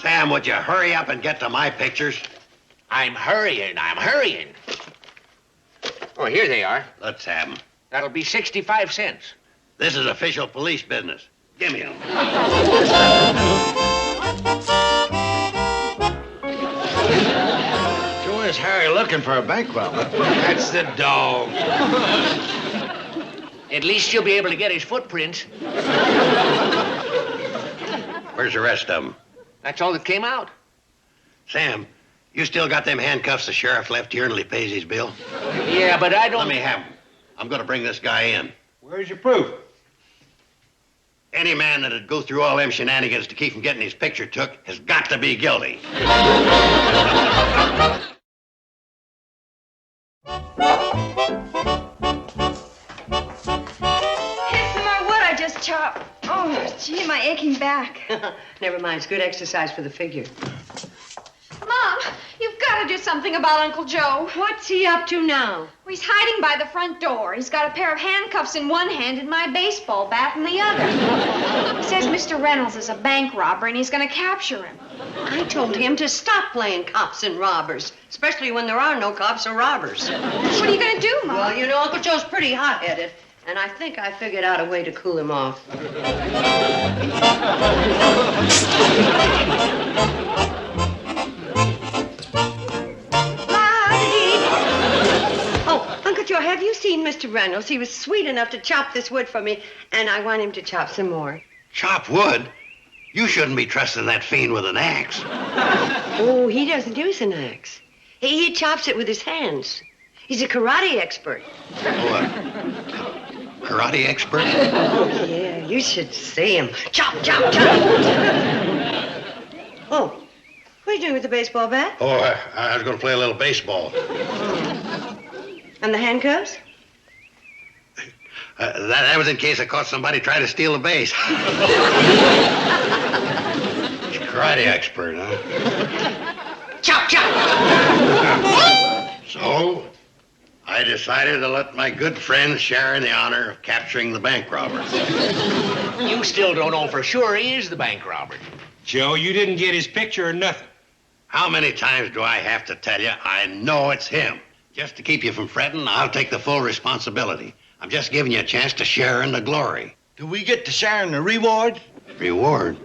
Sam, would you hurry up and get to my pictures? I'm hurrying. Oh, here they are. Let's have them. That'll be 65 cents. This is official police business. Give me them. Sure is Harry looking for a bank robber. That's the dog. At least you'll be able to get his footprints. Where's the rest of them? That's all that came out. Sam, you still got them handcuffs the sheriff left here until he pays his bill? Yeah, but I don't... Let me have them. I'm going to bring this guy in. Where's your proof? Any man that'd go through all them shenanigans to keep from getting his picture took has got to be guilty. Here's some more wood I just chopped. Oh, gee, my aching back. Never mind, it's good exercise for the figure. Mom, you've got to do something about Uncle Joe. What's he up to now? Well, he's hiding by the front door. He's got a pair of handcuffs in one hand and my baseball bat in the other. He says Mr. Reynolds is a bank robber and he's going to capture him. I told him to stop playing cops and robbers, especially when there are no cops or robbers. What are you going to do, Mom? Well, you know, Uncle Joe's pretty hot-headed, and I think I figured out a way to cool him off. Oh, Uncle Joe, have you seen Mr. Reynolds? He was sweet enough to chop this wood for me, and I want him to chop some more. Chop wood? You shouldn't be trusting that fiend with an axe. Oh, he doesn't use an axe. He chops it with his hands. He's a karate expert. Oh, a karate expert? Oh, yeah, you should see him. Chop, chop, chop. Oh, what are you doing with the baseball bat? Oh, I was going to play a little baseball. And the handcuffs? That was in case I caught somebody trying to steal a base. Karate expert, huh? Chop, chop! So, I decided to let my good friend share in the honor of capturing the bank robber. You still don't know for sure he is the bank robber. Joe, you didn't get his picture or nothing. How many times do I have to tell you I know it's him? Just to keep you from fretting, I'll take the full responsibility. I'm just giving you a chance to share in the glory. Do we get to share in the reward? Reward?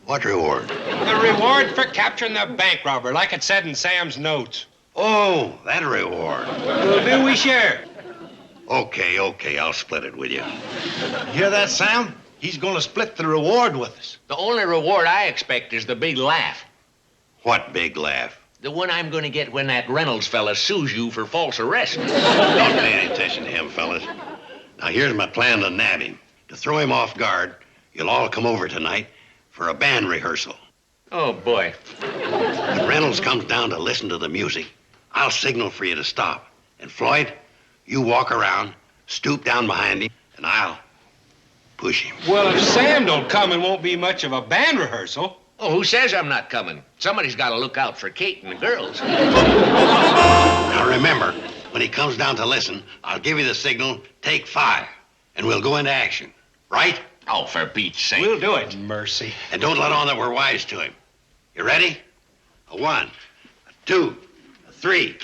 What reward? The reward for capturing the bank robber, like it said in Sam's notes. Oh, that reward. Well, do we share? Okay, I'll split it with you. Hear that, Sam? He's going to split the reward with us. The only reward I expect is the big laugh. What big laugh? The one I'm going to get when that Reynolds fella sues you for false arrest. Don't pay any attention to him, fellas. Now, here's my plan to nab him. To throw him off guard, you'll all come over tonight for a band rehearsal. Oh, boy. When Reynolds comes down to listen to the music, I'll signal for you to stop. And Floyd, you walk around, stoop down behind him, and I'll push him. Well, if Sam don't come, it won't be much of a band rehearsal. Oh, who says I'm not coming? Somebody's got to look out for Kate and the girls. Now, remember, when he comes down to listen, I'll give you the signal, take 5, and we'll go into action. Right? Oh, for Pete's sake. We'll do it. Mercy. And don't let on that we're wise to him. You ready? A 1, a 2, a 3.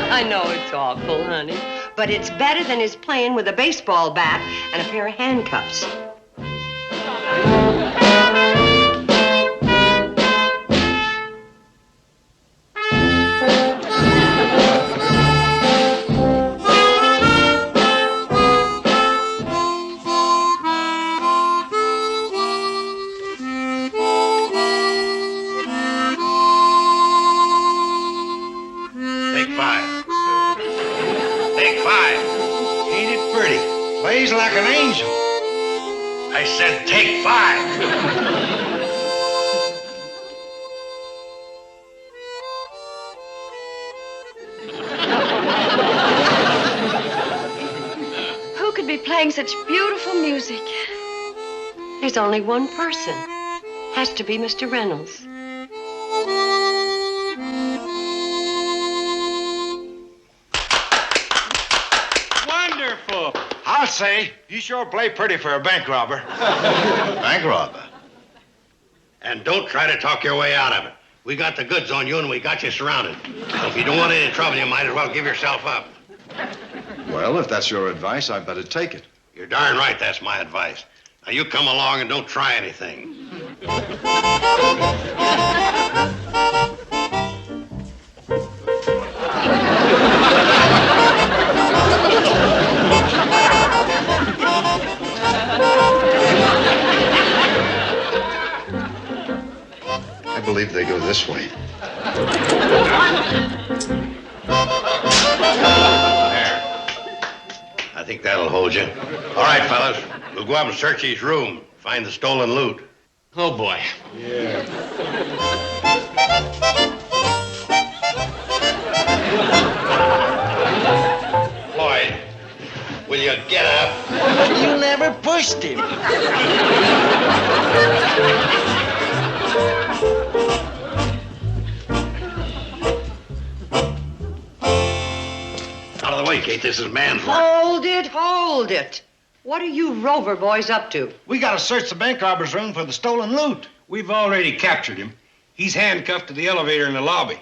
I know it's awful, honey, but it's better than his playing with a baseball bat and a pair of handcuffs. Plays like an angel. I said take 5. Who could be playing such beautiful music? There's only one person. Has to be Mr. Reynolds. Wonderful. I'll say, you sure play pretty for a bank robber. Bank robber? And don't try to talk your way out of it. We got the goods on you and we got you surrounded. So if you don't want any trouble, you might as well give yourself up. Well, if that's your advice, I'd better take it. You're darn right that's my advice. Now, you come along and don't try anything. I believe they go this way. There. I think that'll hold you. All right, fellas. We'll go up and search his room. Find the stolen loot. Oh, boy. Yeah. Floyd, will you get up? You never pushed him. Out of the way, Kate. This is man's work. Hold it, hold it. What are you Rover boys up to? We gotta search the bank robber's room for the stolen loot. We've already captured him. He's handcuffed to the elevator in the lobby.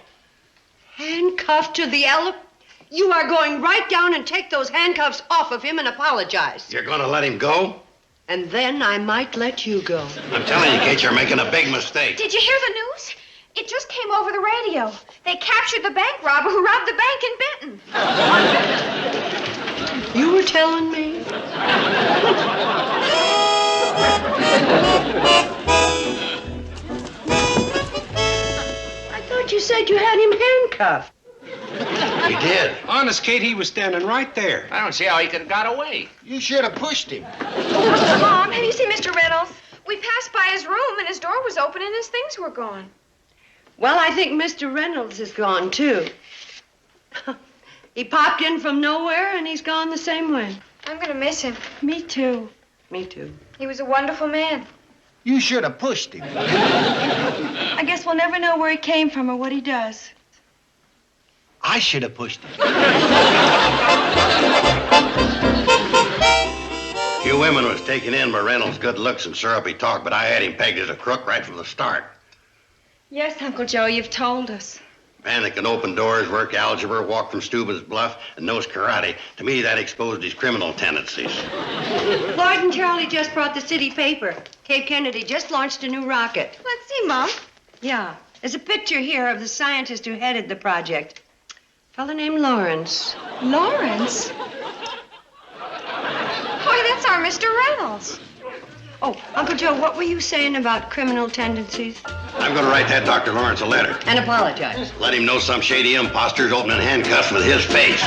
Handcuffed to the elevator? You are going right down and take those handcuffs off of him and apologize. You're going to let him go? And then I might let you go. I'm telling you, Kate, you're making a big mistake. Did you hear the news? It just came over the radio. They captured the bank robber who robbed the bank in Benton. You were telling me? I thought you said you had him handcuffed. We did. Honest, Kate, he was standing right there. I don't see how he could have got away. You should have pushed him. Mom, have you seen Mr. Reynolds? We passed by his room and his door was open and his things were gone. Well, I think Mr. Reynolds is gone, too. He popped in from nowhere and he's gone the same way. I'm going to miss him. Me too. Me too. He was a wonderful man. You should have pushed him. I guess we'll never know where he came from or what he does. I should have pushed him. You women was taken in by Reynolds' good looks and syrupy talk, but I had him pegged as a crook right from the start. Yes, Uncle Joe, you've told us. Man that can open doors, work algebra, walk from Steuben's bluff, and knows karate. To me, that exposed his criminal tendencies. Lloyd and Charlie just brought the city paper. Cape Kennedy just launched a new rocket. Let's see, Mom. Yeah, there's a picture here of the scientist who headed the project. A fellow named Lawrence. Lawrence? Why, that's our Mr. Reynolds. Oh, Uncle Joe, what were you saying about criminal tendencies? I'm going to write that Dr. Lawrence a letter. And apologize. Let him know some shady imposter's opening handcuffs with his face.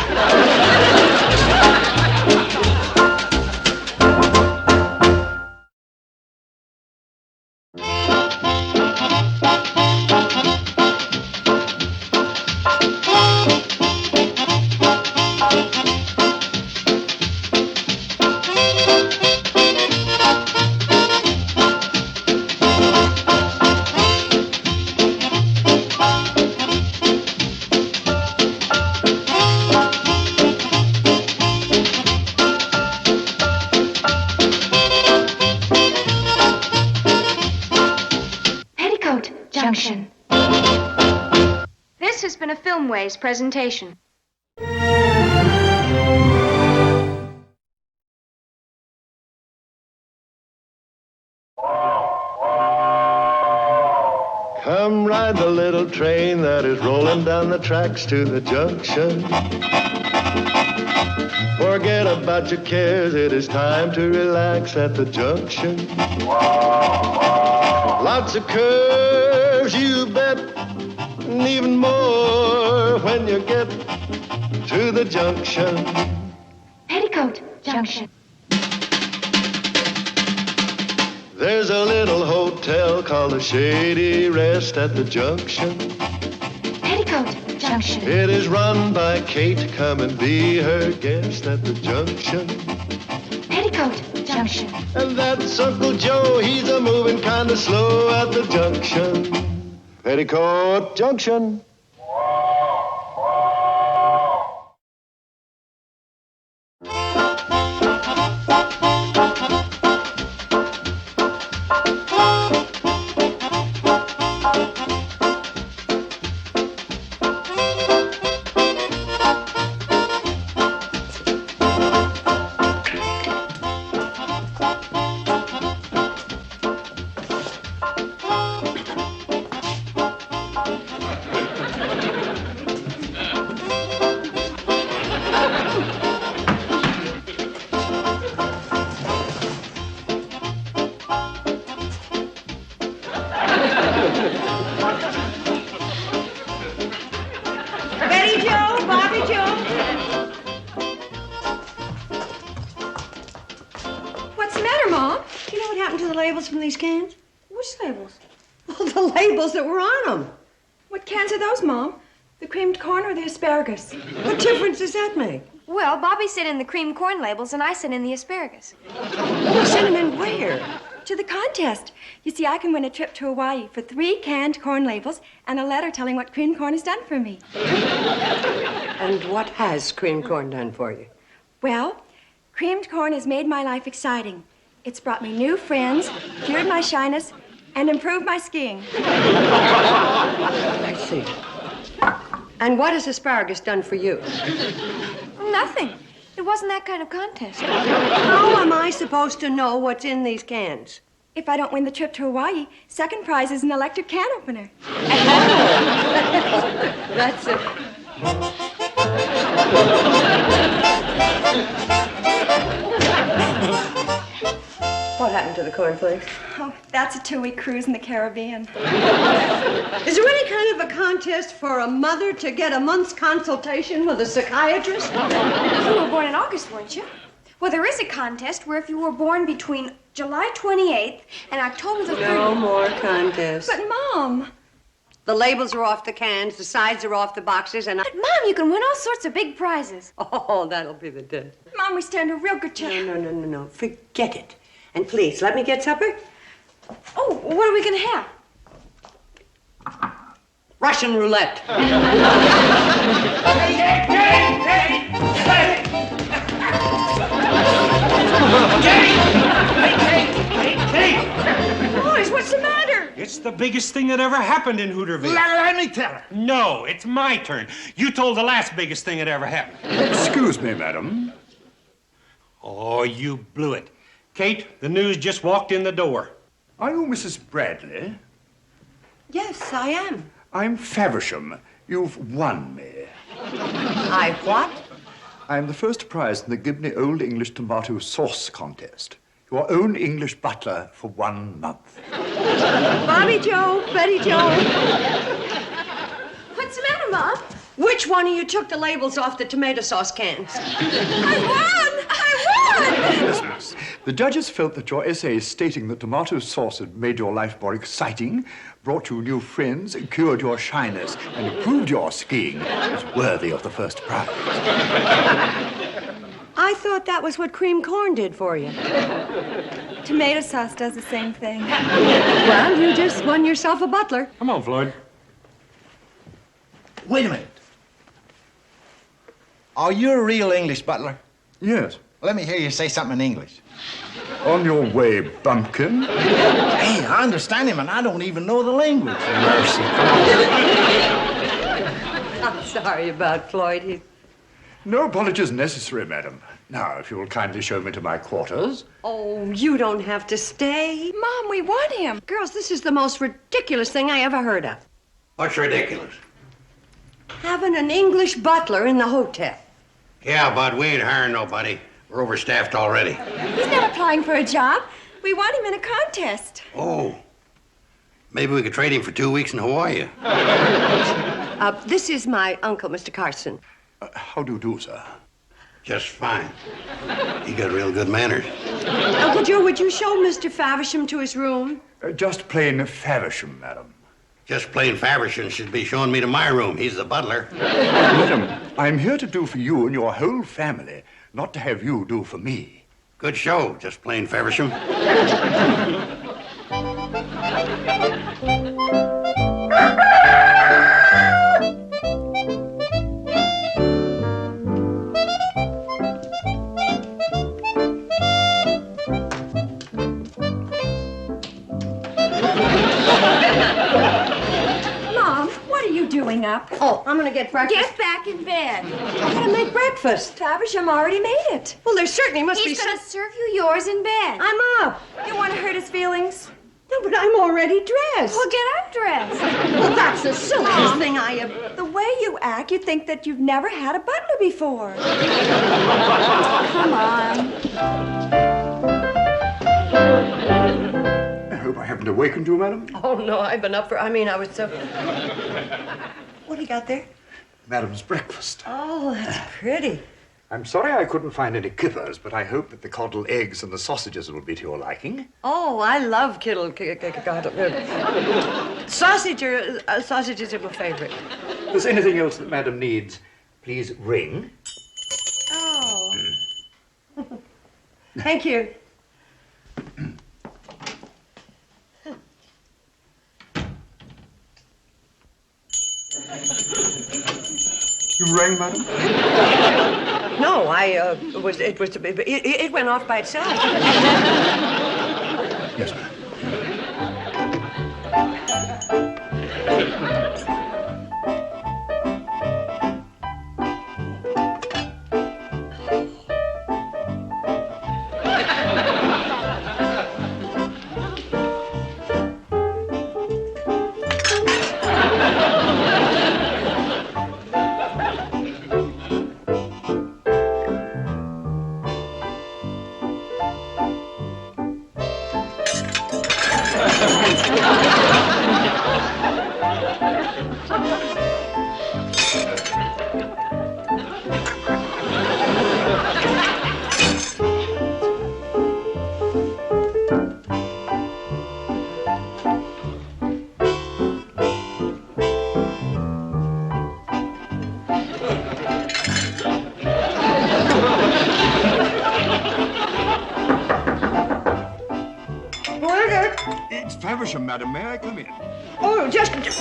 Peoticoat Junction. This has been a Filmways presentation. Come ride the little train that is rolling down the tracks to the junction. Forget about your cares, it is time to relax at the junction. Lots of curves, you bet, and even more when you get to the junction. Peoticoat Junction. There's a little hotel called the Shady Rest at the junction. Peoticoat Junction. It is run by Kate. Come and be her guest at the junction. Peoticoat Junction. And that's Uncle Joe. He's a moving kind of slow at the junction. Peoticoat Junction. Betty Joe, Bobby Joe. What's the matter, Mom? Do you know what happened to the labels from these cans? Which labels? Well, the labels that were on them. What cans are those, Mom? The creamed corn or the asparagus? What difference does that make? Well, Bobby sent in the cream corn labels, and I sent in the asparagus. You sent them in where? To the contest. You see, I can win a trip to Hawaii for 3 canned corn labels and a letter telling what creamed corn has done for me. And what has cream corn done for you? Well, creamed corn has made my life exciting. It's brought me new friends, cured my shyness, and improved my skiing. I see. And what has asparagus done for you? Nothing. It wasn't that kind of contest. How am I supposed to know what's in these cans? If I don't win the trip to Hawaii, second prize is an electric can opener. That's it. What happened to the cornflakes? Oh, that's a 2-week cruise in the Caribbean. Is there any kind of a contest for a mother to get a month's consultation with a psychiatrist? You were born in August, weren't you? Well, there is a contest where if you were born between July 28th and October the 30th... No more contests. But, Mom... The labels are off the cans, the sides are off the boxes, and But, Mom, you can win all sorts of big prizes. Oh, that'll be the day. Mom, we stand a real good chance. No. Forget it. And please, let me get supper. Oh, what are we going to have? Russian roulette. biggest thing that ever happened in Hooterville. Let me tell her. No, it's my turn. You told the last biggest thing that ever happened. Excuse me, madam. Oh, you blew it. Kate, the news just walked in the door. Are you Mrs. Bradley? Yes, I am. I'm Faversham. You've won me. I what? I'm the first prize in the Gibney Old English Tomato Sauce Contest. Your own English butler for 1 month. Bobby Joe, Betty Joe. What's the matter, Mom? Which one of you took the labels off the tomato sauce cans? I won! Business. The judges felt that your essay stating that tomato sauce had made your life more exciting, brought you new friends, cured your shyness, and improved your skiing was worthy of the first prize. I thought that was what cream corn did for you. Tomato sauce does the same thing. Well, you just won yourself a butler. Come on, Floyd. Wait a minute. Are you a real English butler? Yes. Let me hear you say something in English. On your way, bumpkin. Hey, I understand him, and I don't even know the language. I'm sorry about Floyd. No apologies necessary, madam. Now, if you will kindly show me to my quarters. Oh, you don't have to stay. Mom, we want him. Girls, this is the most ridiculous thing I ever heard of. What's ridiculous? Having an English butler in the hotel. Yeah, but we ain't hiring nobody. We're overstaffed already. He's not applying for a job. We want him in a contest. Oh. Maybe we could trade him for 2 weeks in Hawaii. This is my uncle, Mr. Carson. How do you do, sir? Just fine. He got real good manners. Uncle Joe, would you show Mr. Faversham to his room? Just plain Faversham, madam. Just plain Faversham should be showing me to my room. He's the butler. Madam, I'm here to do for you and your whole family, not to have you do for me. Good show, just plain Faversham. Up. Oh, I'm gonna get breakfast. Get back in bed. I gotta make breakfast. Faversham already made it. Well, there certainly must be He's gonna serve you yours in bed. I'm up. You want to hurt his feelings? No, but I'm already dressed. Well, get undressed. Well, that's the silliest thing I ever... The way you act, you'd think that you've never had a butler before. Come on. I hope I haven't awakened you, madam. Oh, no, I've been up for... I was so... What do you got there? Madam's breakfast. Oh, that's pretty. I'm sorry I couldn't find any kippers, but I hope that the coddle eggs and the sausages will be to your liking. Oh, I love sausages are my favorite. If there's anything else that madam needs, please ring. Oh. Thank you. You rang, madam? No, it went off by itself. Yes, ma'am. Madam, may I come in? Oh, just a minute.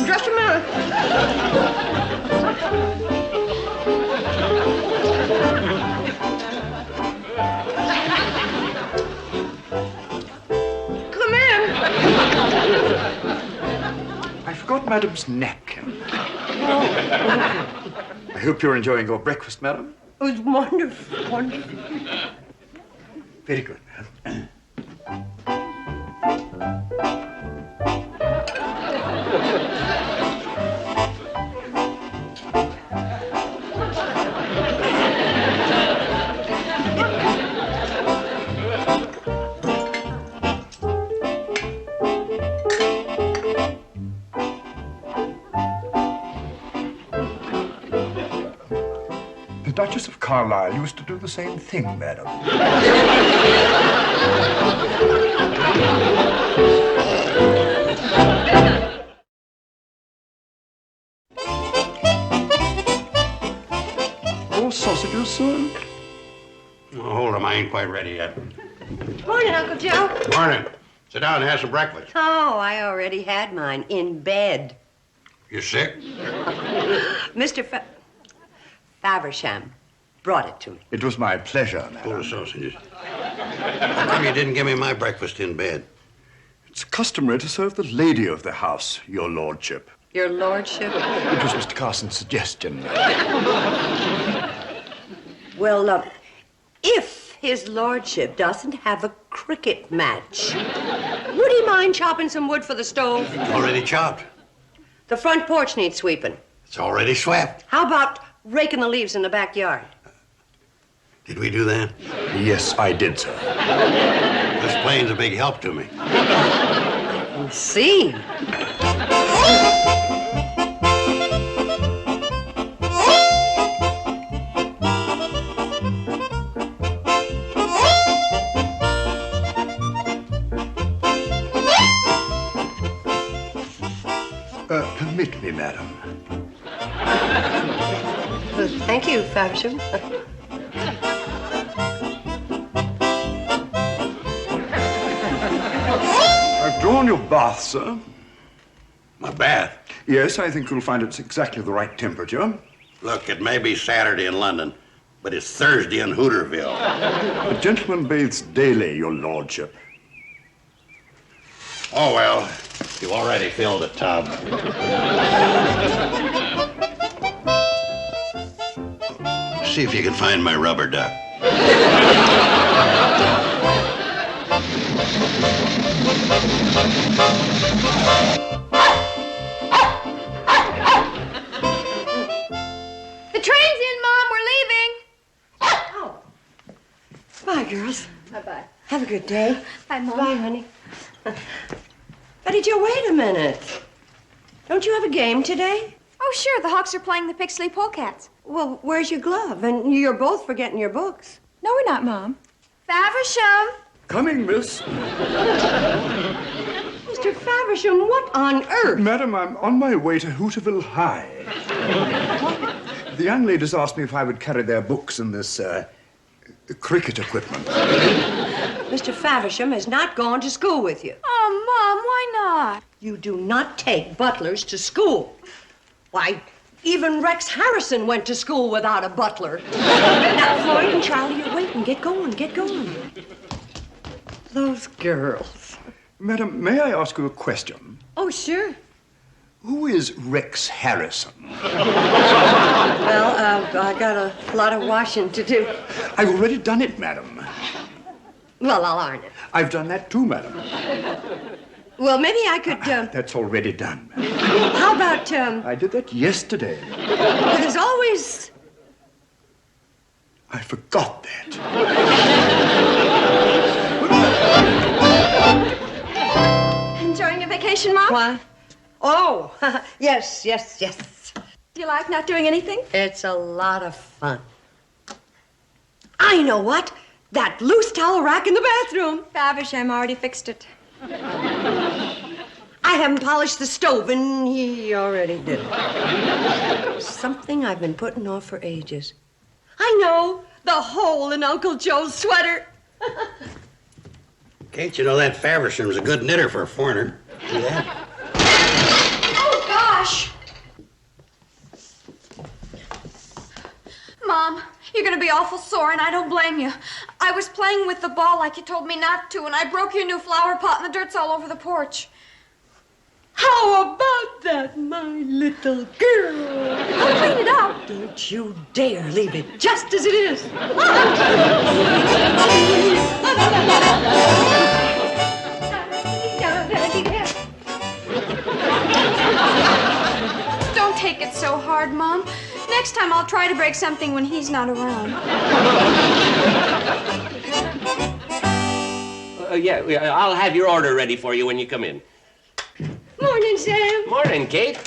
Come in. got Madam's napkin. I hope you're enjoying your breakfast, Madam. It was wonderful, wonderful. Very good, Madam. The Duchess of Carlisle used to do the same thing, Madam. All sausages, sir? Oh, hold 'em, I ain't quite ready yet. Morning, Uncle Joe. Morning. Sit down and have some breakfast. Oh, I already had mine in bed. You sick? Mr. Faversham brought it to me. It was my pleasure, Madam. Full of sausages. How come you didn't give me my breakfast in bed? It's customary to serve the lady of the house, your lordship. Your lordship? It was Mr. Carson's suggestion. Well, if his lordship doesn't have a cricket match, would he mind chopping some wood for the stove? Already chopped. The front porch needs sweeping. It's already swept. How about raking the leaves in the backyard? Did we do that? Yes, I did, sir. This plane's a big help to me. See. Permit me, Madam. Thank you, Faversham. I've drawn your bath, sir. My bath? Yes, I think you'll find it's exactly the right temperature. Look, it may be Saturday in London, but it's Thursday in Hooterville. A gentleman bathes daily, your lordship. Oh, well, you've already filled the tub. See if you can find my rubber duck. The train's in, Mom. We're leaving. Oh. Bye, girls. Bye-bye. Have a good day. Bye, Mom. Bye, honey. Betty Jo, wait a minute. Don't you have a game today? Oh, sure. The Hawks are playing the Pixley Polecats. Well, where's your glove? And you're both forgetting your books. No, we're not, Mom. Faversham. Coming, miss. Mr. Faversham, what on earth? Madam, I'm on my way to Hooterville High. The young ladies asked me if I would carry their books and this, cricket equipment. Mr. Faversham has not gone to school with you. Oh, Mom, why not? You do not take butlers to school. Why, even Rex Harrison went to school without a butler. Now, Floyd and Charlie, you're waiting. Get going, get going. Those girls. Madam, may I ask you a question? Oh, sure. Who is Rex Harrison? Well, I got a lot of washing to do. I've already done it, madam. Well, I'll iron it. I've done that too, madam. Well, maybe I could, That's already done, madam. How about, I did that yesterday. Well, there's always... I forgot that. Enjoying your vacation, Mom? What? Oh, yes, yes, yes. Do you like not doing anything? It's a lot of fun. I know what. That loose towel rack in the bathroom. Faversham already fixed it. I haven't polished the stove, and he already did it. Something I've been putting off for ages. I know. The hole in Uncle Joe's sweater. Can't you know that Faversham's a good knitter for a foreigner? See that? Oh, gosh. Mom, you're going to be awful sore, and I don't blame you. I was playing with the ball like you told me not to, and I broke your new flower pot, and the dirt's all over the porch. How about that, my little girl? I'll clean it out. Don't you dare leave it just as it is. Don't take it so hard, Mom. Next time I'll try to break something when he's not around. Yeah, I'll have your order ready for you when you come in. Morning, Sam. Morning, Kate.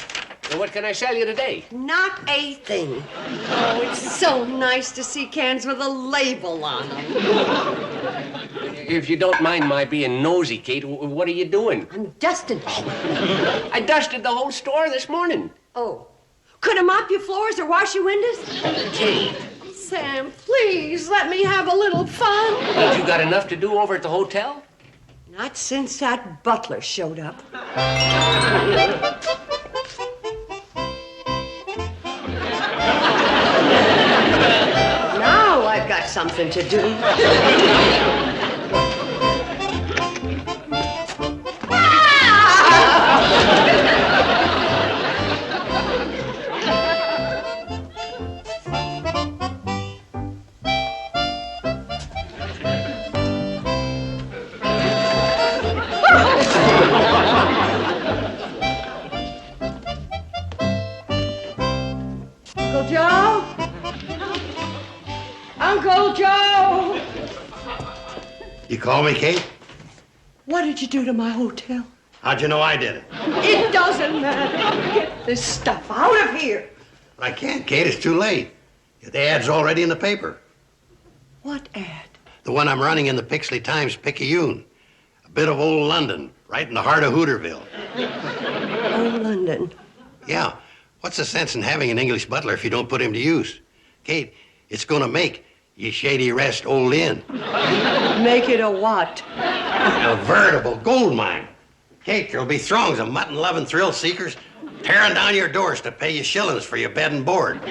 What can I sell you today? Not a thing. Oh, it's so nice to see cans with a label on them. If you don't mind my being nosy, Kate, what are you doing? I'm dusting. I dusted the whole store this morning. Oh. Could I mop your floors or wash your windows? Kate. Sam, please let me have a little fun. Ain't you got enough to do over at the hotel? Not since that butler showed up. Now I've got something to do. Uncle Joe? Uncle Joe! You call me, Kate? What did you do to my hotel? How'd you know I did it? It doesn't matter. Get this stuff out of here. I can't, Kate. It's too late. The ad's already in the paper. What ad? The one I'm running in the Pixley Times-Picayune. A bit of old London, right in the heart of Hooterville. Oh, London. Yeah. What's the sense in having an English butler if you don't put him to use? Kate, it's gonna make Ye Shady Rest Old Inn. Make it a what? A veritable gold mine. Kate, there'll be throngs of mutton-loving thrill-seekers tearing down your doors to pay you shillings for your bed and board.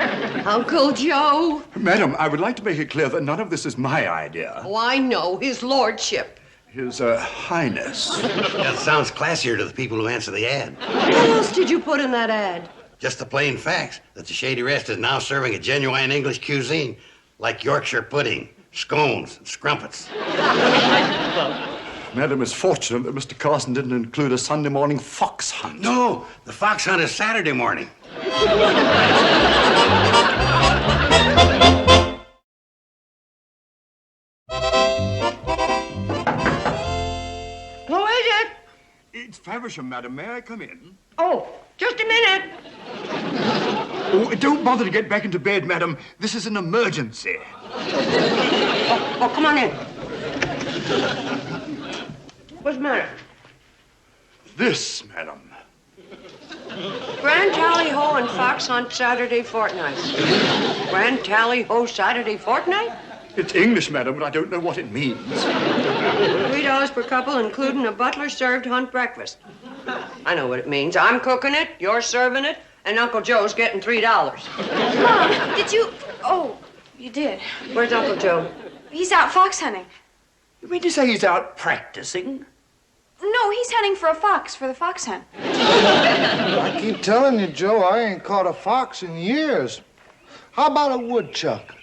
Uncle Joe. Madam, I would like to make it clear that none of this is my idea. Oh, I know. His lordship. His Highness. That sounds classier to the people who answer the ad. What else did you put in that ad? Just the plain facts that the Shady Rest is now serving a genuine English cuisine, like Yorkshire pudding, scones, and scrumpets. Madam, it's fortunate that Mr. Carson didn't include a Sunday morning fox hunt. No, the fox hunt is Saturday morning. Who is it? It's Faversham, madam. May I come in? Oh, just a minute. Oh, don't bother to get back into bed, madam. This is an emergency. Oh, come on in. What's the matter? This, madam. Grand Tally Ho and Fox Hunt Saturday fortnight. Grand Tally Ho Saturday fortnight? It's English, madam, but I don't know what it means. $3 per couple, including a butler-served hunt breakfast. I know what it means. I'm cooking it, you're serving it, and Uncle Joe's getting $3. Mom, did you... Oh, you did. Where's Uncle Joe? He's out fox hunting. You mean to say he's out practicing? No, he's hunting for a fox for the fox hunt. I keep telling you, Joe, I ain't caught a fox in years. How about a woodchuck?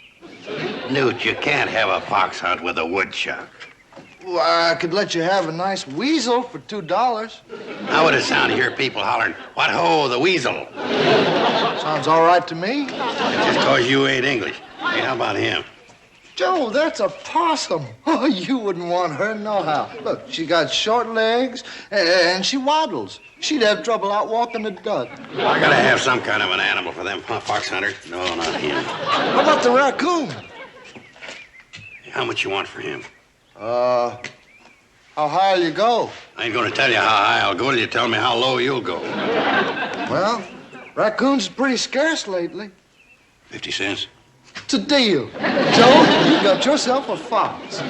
Newt, you can't have a fox hunt with a woodchuck. Well, I could let you have a nice weasel for $2. How would it sound to hear people hollering, "What ho, the weasel"? Sounds all right to me. Just because you ain't English. Hey, how about him? Joe, that's a possum. Oh, you wouldn't want her nohow. Look, she got short legs, and she waddles. She'd have trouble out walking a duck. I gotta have some kind of an animal for them fox hunters. No, not him. How about the raccoon? How much you want for him? How high you go? I ain't gonna tell you how high I'll go till you tell me how low you'll go. Well, raccoons are pretty scarce lately. 50 cents. It's a deal. Joe, you got yourself a fox.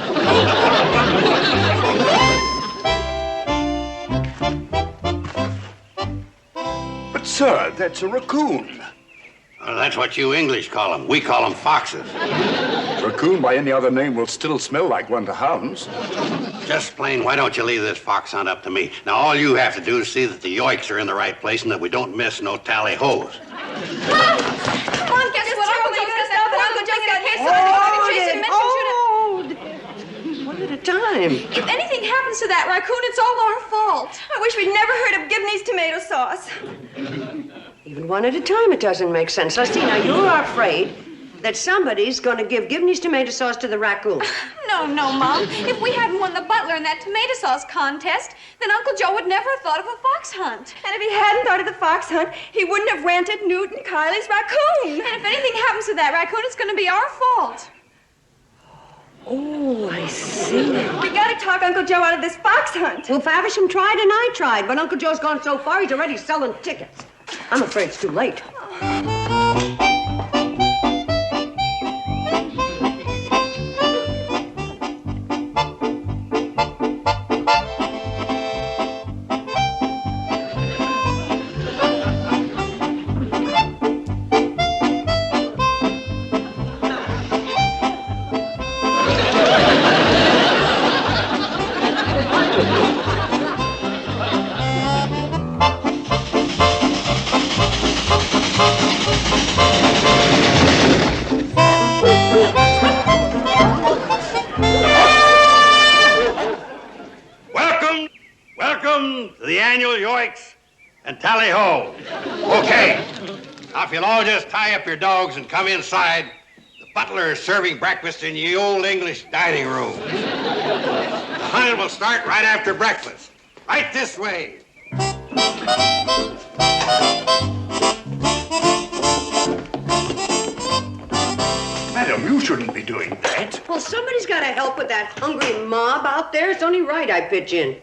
But, sir, that's a raccoon. Well, that's what you English call them. We call them foxes. Raccoon by any other name will still smell like one to hounds. Just plain, why don't you leave this fox hunt up to me? Now, all you have to do is see that the yoiks are in the right place and that we don't miss no tally-hoes. Come on, guess what? Uncle Joe's got that. Uncle Joe's got his son. One at a time. If anything happens to that raccoon, it's all our fault. I wish we'd never heard of Gibney's tomato sauce. Even one at a time, it doesn't make sense. Let's see, now you're afraid that somebody's going to give Gibney's tomato sauce to the raccoon. No, Mom. If we hadn't won the butler in that tomato sauce contest, then Uncle Joe would never have thought of a fox hunt. And if he hadn't thought of the fox hunt, he wouldn't have rented Newt and Kylie's raccoon. And if anything happens to that raccoon, it's going to be our fault. Oh, I see. We gotta talk Uncle Joe out of this fox hunt. Well, Faversham tried and I tried, but Uncle Joe's gone so far, he's already selling tickets. I'm afraid it's too late. Welcome to the annual yoiks and tally-ho. Okay, now if you'll all just tie up your dogs and come inside, the butler is serving breakfast in the old English dining room. The hunt will start right after breakfast. Right this way. Madam, you shouldn't be doing that. Well, somebody's got to help with that hungry mob out there. It's only right I pitch in.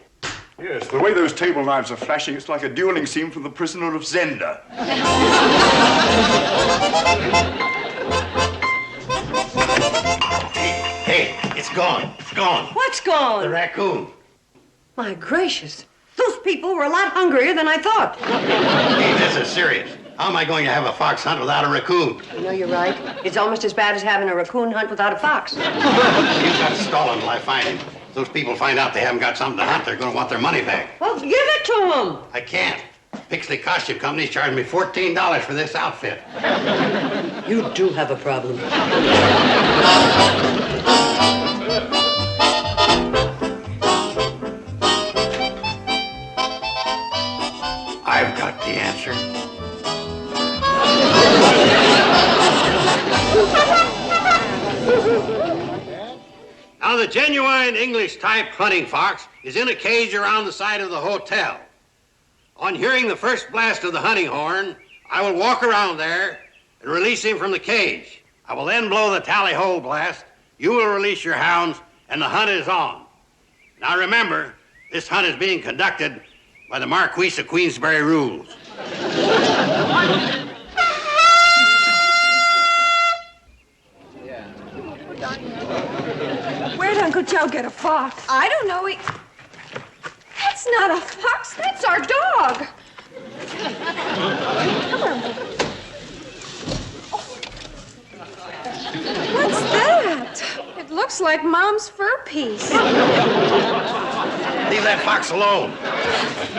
Yes, the way those table knives are flashing, it's like a dueling scene from The Prisoner of Zenda. Hey, it's gone. It's gone. What's gone? The raccoon. My gracious. Those people were a lot hungrier than I thought. Hey, this is serious. How am I going to have a fox hunt without a raccoon? You know, you're right. It's almost as bad as having a raccoon hunt without a fox. You've got stalling till I find him. If those people find out they haven't got something to hunt, they're going to want their money back. Well, give it to them. I can't. Pixley Costume Company's charged me $14 for this outfit. You do have a problem. I've got the answer. Now, the genuine English-type hunting fox is in a cage around the side of the hotel. On hearing the first blast of the hunting horn, I will walk around there and release him from the cage. I will then blow the tally-ho blast. You will release your hounds, and the hunt is on. Now, remember, this hunt is being conducted by the Marquis of Queensberry rules. Where'd Uncle Joe get a fox? I don't know. That's not a fox. That's our dog. What's that? It looks like Mom's fur piece. Leave that fox alone.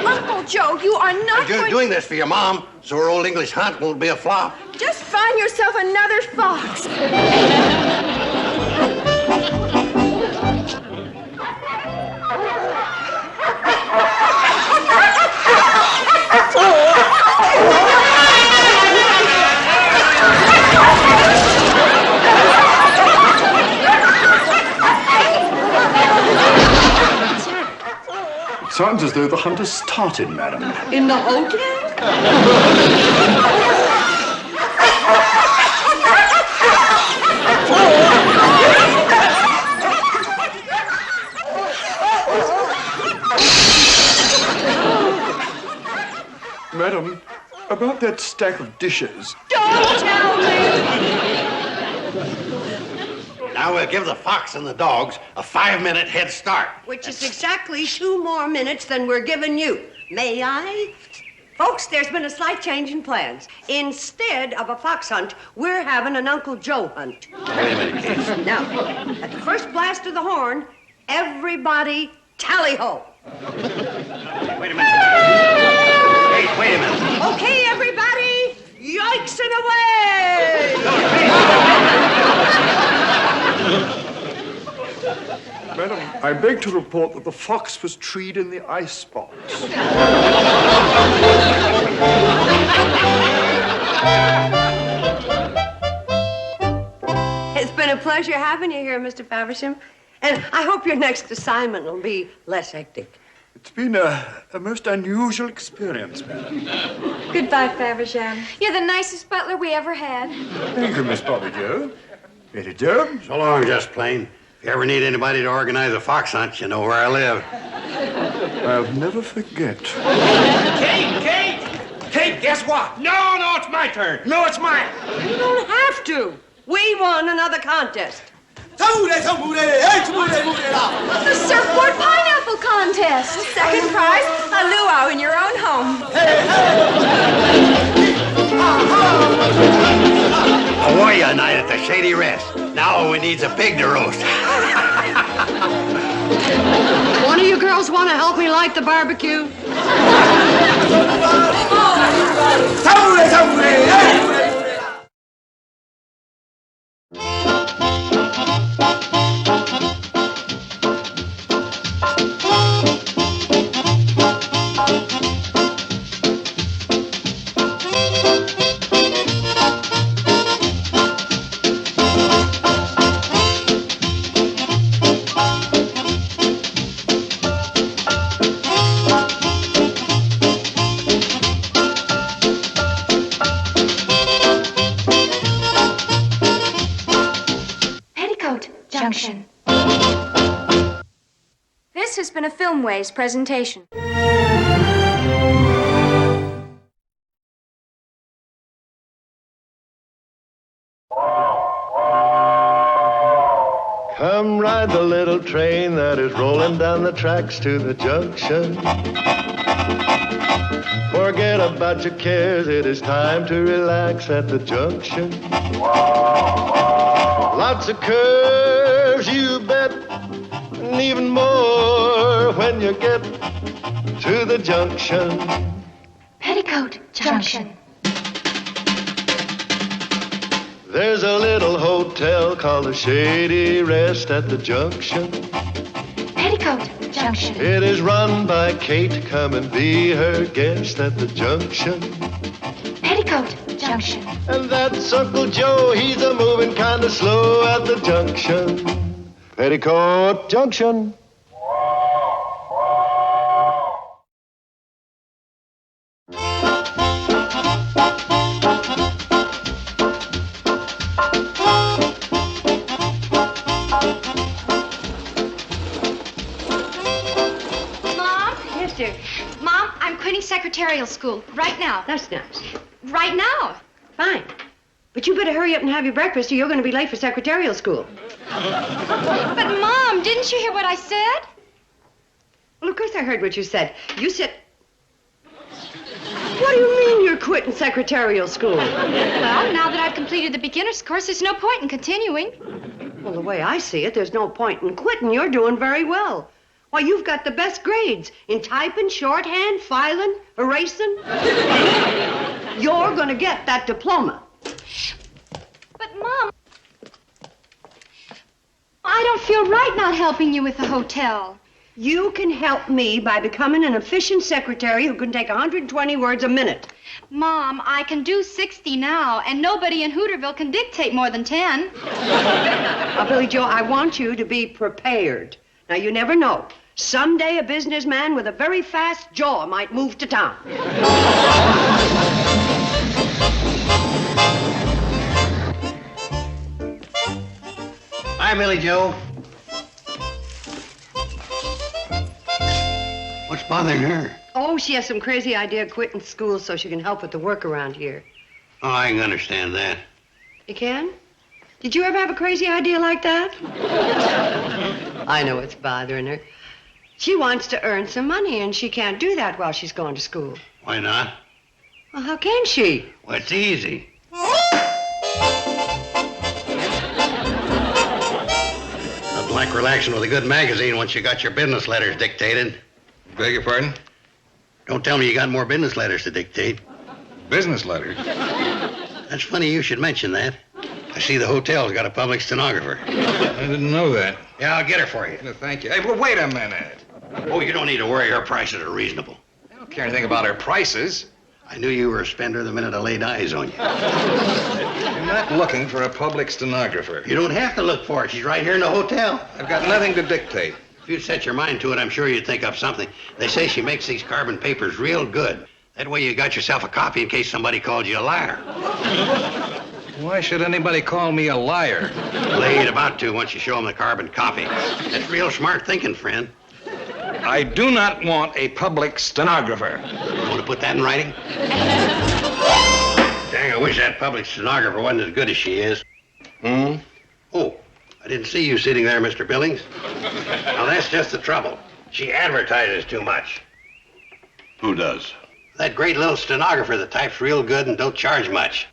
Uncle Joe, you are not I'm just doing this for your mom, so her old English hunt won't be a flop. Just find yourself another fox. It sounds as though the hunt has started, madam. In the hotel? Madam, about that stack of dishes. Don't tell me! Now we'll give the fox and the dogs a 5-minute head start. Which is exactly 2 more minutes than we're giving you. May I? Folks, there's been a slight change in plans. Instead of a fox hunt, we're having an Uncle Joe hunt. Wait a minute, Kate. Now, at the first blast of the horn, everybody tally-ho. Wait a minute. Kate, wait a minute. Okay, everybody, yikes and away! Madam, I beg to report that the fox was treed in the icebox. It's been a pleasure having you here, Mr. Faversham. And I hope your next assignment will be less hectic. It's been a most unusual experience, madam. Goodbye, Faversham. You're the nicest butler we ever had. Thank you, Miss Bobby Joe. Betty Joe. So long, Just Plain. If you ever need anybody to organize a fox hunt, you know where I live. I'll never forget. Kate! Kate, guess what? No, it's my turn. No, it's mine. You don't have to. We won another contest. The surfboard pineapple contest. Second prize, a luau in your own home. A warrior night at the Shady Rest. Now all we need's a pig to roast. One of you girls want to help me light the barbecue? Peoticoat Junction. This has been a Filmways presentation. Come ride the little train that is rolling down the tracks to the junction. Forget about your cares, it is time to relax at the junction. Lots of curves, you bet, and even more when you get to the junction. Peoticoat Junction. There's a little hotel called the Shady Rest at the junction. Peoticoat Junction. It is run by Kate. Come and be her guest at the junction. Peoticoat Junction. And that's Uncle Joe. He's a moving kind of slow at the junction. Peoticoat Junction. Mom, I'm quitting secretarial school right now. That's nice. Right now. Fine. But you better hurry up and have your breakfast or you're going to be late for secretarial school. But, Mom, didn't you hear what I said? Well, of course I heard what you said. You said... What do you mean you're quitting secretarial school? Well, now that I've completed the beginner's course, there's no point in continuing. Well, the way I see it, there's no point in quitting. You're doing very well. Why, you've got the best grades in typing, shorthand, filing, erasing. You're going to get that diploma. But, Mom, I don't feel right not helping you with the hotel. You can help me by becoming an efficient secretary who can take 120 words a minute. Mom, I can do 60 now, and nobody in Hooterville can dictate more than 10. Now, Billy Joe, I want you to be prepared. Now, you never know. Someday a businessman with a very fast jaw might move to town. Hi, Billy Joe. What's bothering her? Oh, she has some crazy idea of quitting school so she can help with the work around here. Oh, I can understand that. You can? Did you ever have a crazy idea like that? I know what's bothering her. She wants to earn some money, and she can't do that while she's going to school. Why not? Well, how can she? Well, it's easy. Nothing like relaxing with a good magazine once you got your business letters dictated. Beg your pardon? Don't tell me you got more business letters to dictate. Business letters? That's funny you should mention that. I see the hotel's got a public stenographer. I didn't know that. Yeah, I'll get her for you. No, thank you. Hey, well, wait a minute. Oh, you don't need to worry. Her prices are reasonable. I don't care anything about her prices. I knew you were a spender the minute I laid eyes on you. I'm not looking for a public stenographer. You don't have to look for her. She's right here in the hotel. I've got nothing to dictate. If you'd set your mind to it, I'm sure you'd think up something. They say she makes these carbon papers real good. That way you got yourself a copy in case somebody called you a liar. Why should anybody call me a liar? Well, they ain't about to once you show them the carbon copy. That's real smart thinking, friend. I do not want a public stenographer. You want to put that in writing? Dang, I wish that public stenographer wasn't as good as she is. Oh, I didn't see you sitting there, Mr. Billings. Now, that's just the trouble. She advertises too much. Who does? That great little stenographer that types real good and don't charge much.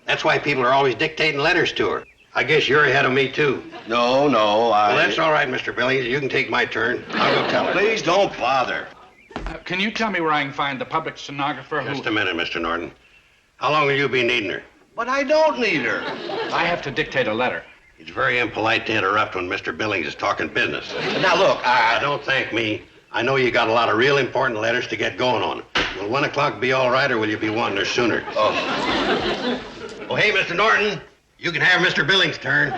That's why people are always dictating letters to her. I guess you're ahead of me, too. No, Well, that's all right, Mr. Billings. You can take my turn. I'll go tell her. Please don't bother. Can you tell me where I can find the public stenographer who... Just a minute, Mr. Norton. How long will you be needing her? But I don't need her. I have to dictate a letter. It's very impolite to interrupt when Mr. Billings is talking business. Now, look, Don't thank me. I know you got a lot of real important letters to get going on. Will 1 o'clock be all right, or will you be wanting her sooner? Oh, hey, Mr. Norton, you can have Mr. Billings' turn.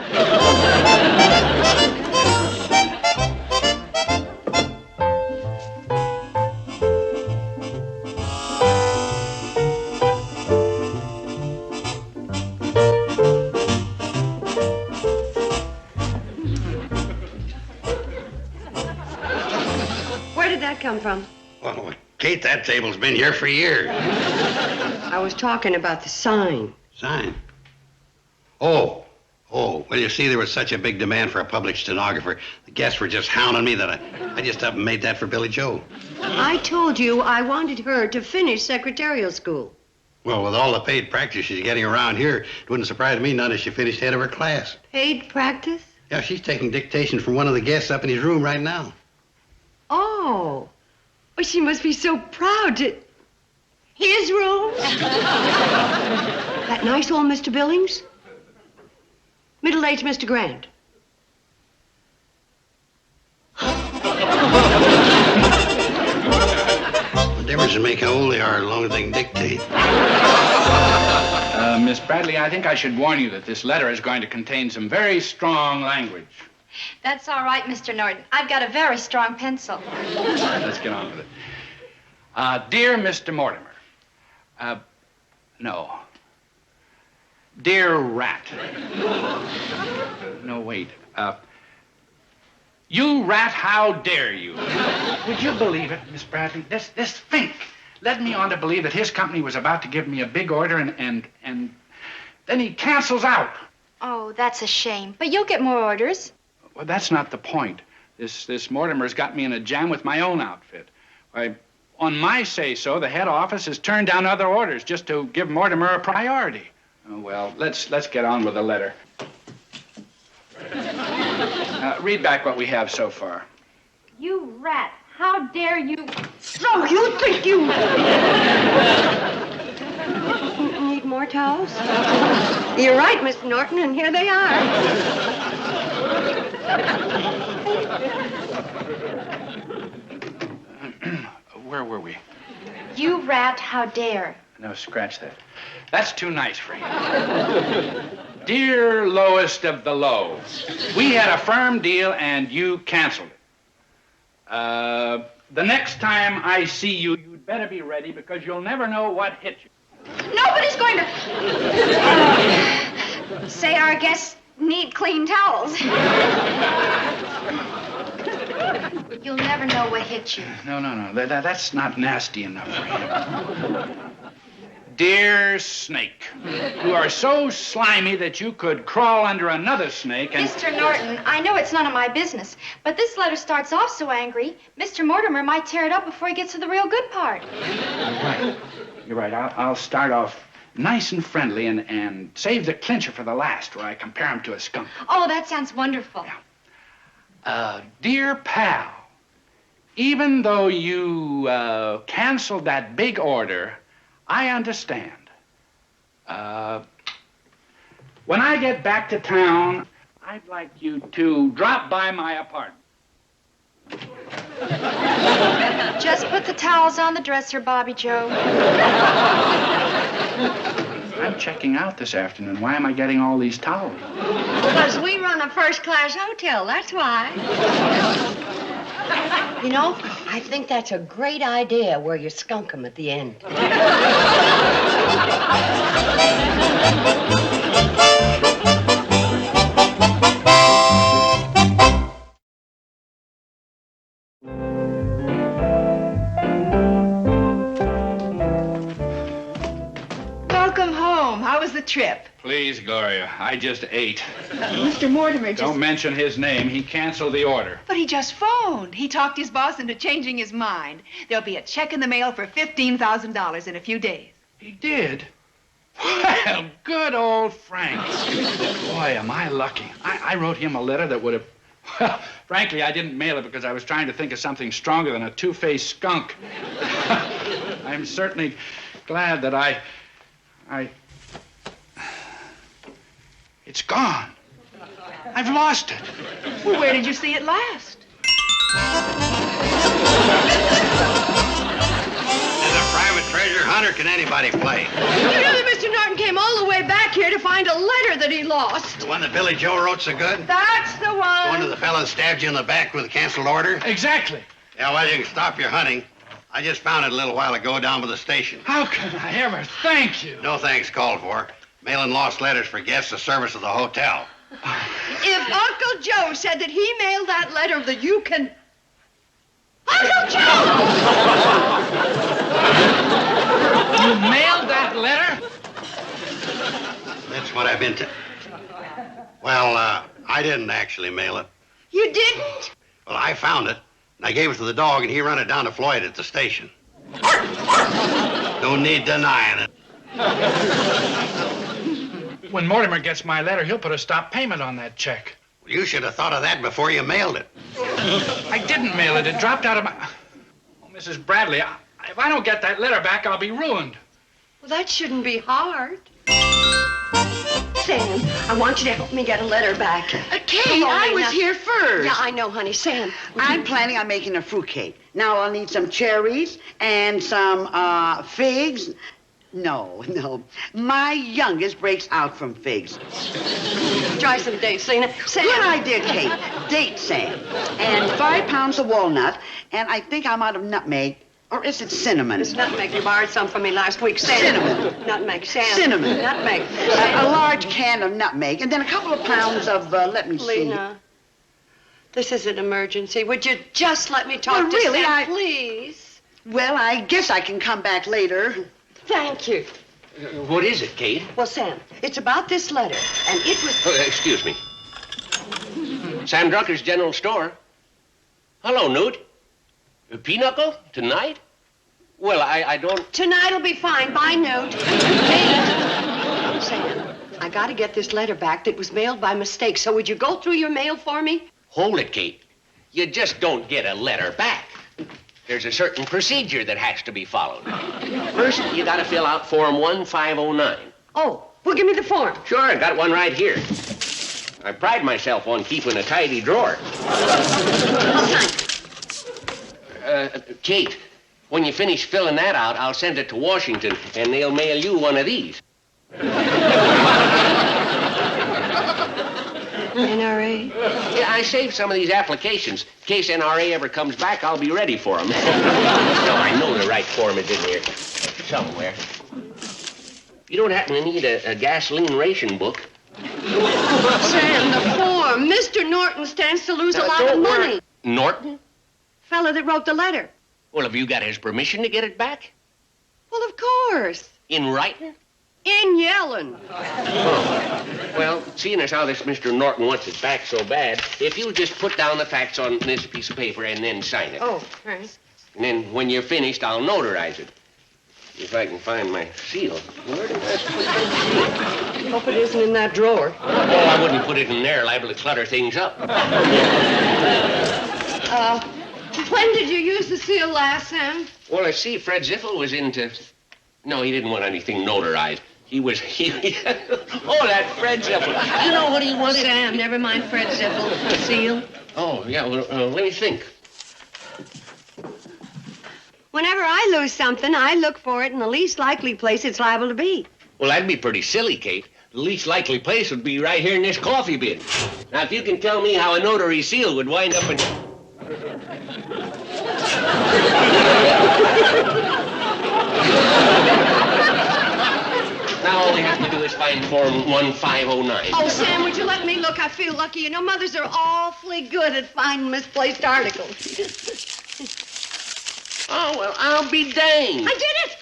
Where did that come from? Well, Kate, that table's been here for years. I was talking about the sign. Sign? Oh, well, you see, there was such a big demand for a public stenographer. The guests were just hounding me that I just up and made that for Billy Joe. I told you I wanted her to finish secretarial school. Well, with all the paid practice she's getting around here, it wouldn't surprise me none if she finished head of her class. Paid practice? Yeah, she's taking dictation from one of the guests up in his room right now. Oh. Well, she must be so proud to... His room? That nice old Mr. Billings? Middle-aged Mr. Grant? What difference does it make how old they are as long as they can dictate? Miss Bradley, I think I should warn you that this letter is going to contain some very strong language. That's all right, Mr. Norton. I've got a very strong pencil. All right, let's get on with it. Dear Mr. Mortimer. No. Dear Rat. No, wait. You rat, how dare you? Would you believe it, Miss Bradley? This Fink led me on to believe that his company was about to give me a big order, and then he cancels out. Oh, that's a shame. But you'll get more orders. Well, that's not the point. This Mortimer's got me in a jam with my own outfit. Why, on my say-so, the head office has turned down other orders just to give Mortimer a priority. Oh, well, let's get on with the letter. Read back what we have so far. You rat, how dare you... So you think you... Need more towels? You're right, Mr. Norton, and here they are. Where were we? You rat, how dare. No, scratch that. That's too nice for you. Dear lowest of the low, we had a firm deal and you canceled it. The next time I see you, you'd better be ready because you'll never know what hit you. Nobody's going to... say our guests need clean towels. You'll never know what hit you. No. That's not nasty enough for you. Dear Snake, you are so slimy that you could crawl under another snake and... Mr. Norton, I know it's none of my business, but this letter starts off so angry, Mr. Mortimer might tear it up before he gets to the real good part. Right. You're right. I'll start off nice and friendly and save the clincher for the last, where I compare him to a skunk. Oh, that sounds wonderful. Dear pal, even though you canceled that big order, I understand. When I get back to town, I'd like you to drop by my apartment. Just put the towels on the dresser, Bobby Joe. I'm checking out this afternoon. Why am I getting all these towels? Because we run a first-class hotel, that's why. You know, I think that's a great idea where you skunk 'em at the end. Welcome home. How was the trip? Please, Gloria, I just ate. Mr. Mortimer just... Don't mention his name. He canceled the order. But he just phoned. He talked his boss into changing his mind. There'll be a check in the mail for $15,000 in a few days. He did? Well, good old Frank. Boy, am I lucky. I wrote him a letter that would have... Well, frankly, I didn't mail it because I was trying to think of something stronger than a two-faced skunk. I'm certainly glad that I... It's gone. I've lost it. Well, where did you see it last? As a private treasure hunter, can anybody play? You know that Mr. Norton came all the way back here to find a letter that he lost. The one that Billy Joe wrote so good? That's the one. The one of the fellas stabbed you in the back with a canceled order? Exactly. Yeah, well, you can stop your hunting. I just found it a little while ago down by the station. How can I ever thank you? No thanks called for. Mailing lost letters for guests the service of the hotel. If Uncle Joe said that he mailed that letter, that you can... Uncle Joe! You mailed that letter? That's what I've been Well, I didn't actually mail it. You didn't? Well, I found it, and I gave it to the dog, and he run it down to Floyd at the station. No need denying it. When Mortimer gets my letter, he'll put a stop payment on that check. Well, you should have thought of that before you mailed it. I didn't mail it. It dropped out of my... Oh, Mrs. Bradley, if I don't get that letter back, I'll be ruined. Well, that shouldn't be hard. Sam, I want you to help me get a letter back. Kate, I was here first. Yeah, I know, honey. Sam. I'm planning on making a fruitcake. Now I'll need some cherries and some figs. No. My youngest breaks out from figs. Try some dates, Lena. Sam. Good idea, Kate. Date, Sam. And 5 pounds of walnut. And I think I'm out of nutmeg. Or is it cinnamon? It's nutmeg. You borrowed some from me last week. Sam. Cinnamon. Nutmeg. Sam. Cinnamon. Nutmeg. A large can of nutmeg. And then a couple of pounds of, let me see. Lena, this is an emergency. Would you just let me talk to really, Sam, please? Well, I guess I can come back later. Thank you. What is it, Kate? Well, Sam, it's about this letter, and it was... Oh, excuse me. Sam Drucker's General Store. Hello, Newt. Pinochle? Tonight? Well, I don't... Tonight'll be fine. Bye, Newt. Kate. Sam, I gotta get this letter back that was mailed by mistake, so would you go through your mail for me? Hold it, Kate. You just don't get a letter back. There's a certain procedure that has to be followed. First, you gotta fill out Form 1509. Oh, well, give me the form. Sure, I got one right here. I pride myself on keeping a tidy drawer. I'll sign it. Kate, when you finish filling that out, I'll send it to Washington, and they'll mail you one of these. NRA? Yeah, I saved some of these applications. In case NRA ever comes back, I'll be ready for them. No, I know the right form is in here. Somewhere. You don't happen to need a gasoline ration book? Sam, the form. Mr. Norton stands to lose a lot of money. Norton? Fella that wrote the letter. Well, have you got his permission to get it back? Well, of course. In writing? In yelling. Oh. Well, seeing as how this Mr. Norton wants it back so bad, if you'll just put down the facts on this piece of paper and then sign it. Oh, right. And then when you're finished, I'll notarize it. If I can find my seal. Where did I put that seal? Hope it isn't in that drawer. Oh, I wouldn't put it in there, liable to clutter things up. When did you use the seal last, Sam? Well, I see Fred Ziffel was into... No, he didn't want anything notarized. Oh, that Fred Ziffel. You know what he wanted? Sam, never mind Fred Ziffel. The seal. Oh, yeah, well, let me think. Whenever I lose something, I look for it in the least likely place it's liable to be. Well, that'd be pretty silly, Kate. The least likely place would be right here in this coffee bin. Now, if you can tell me how a notary seal would wind up in... Now all we have to do is find form 1509. Oh, Sam, would you let me look? I feel lucky. You know, mothers are awfully good at finding misplaced articles. Oh, well, I'll be danged. I did it!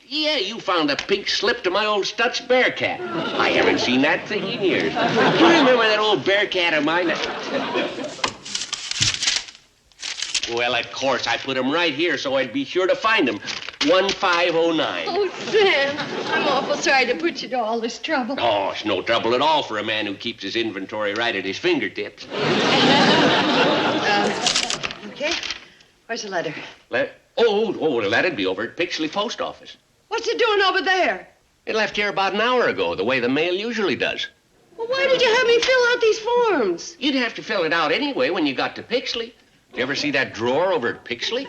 Yeah, you found a pink slip to my old Stutz Bearcat. I haven't seen that thing in years. You remember that old Bearcat of mine? Well, of course, I put him right here so I'd be sure to find him. 1509. Oh, Sam, I'm awful sorry to put you to all this trouble. Oh, it's no trouble at all for a man who keeps his inventory right at his fingertips. Okay. Where's the letter? Well, that'd be over at Pixley Post Office. What's it doing over there? It left here about an hour ago, the way the mail usually does. Well, why did you have me fill out these forms? You'd have to fill it out anyway when you got to Pixley. Did you ever see that drawer over at Pixley?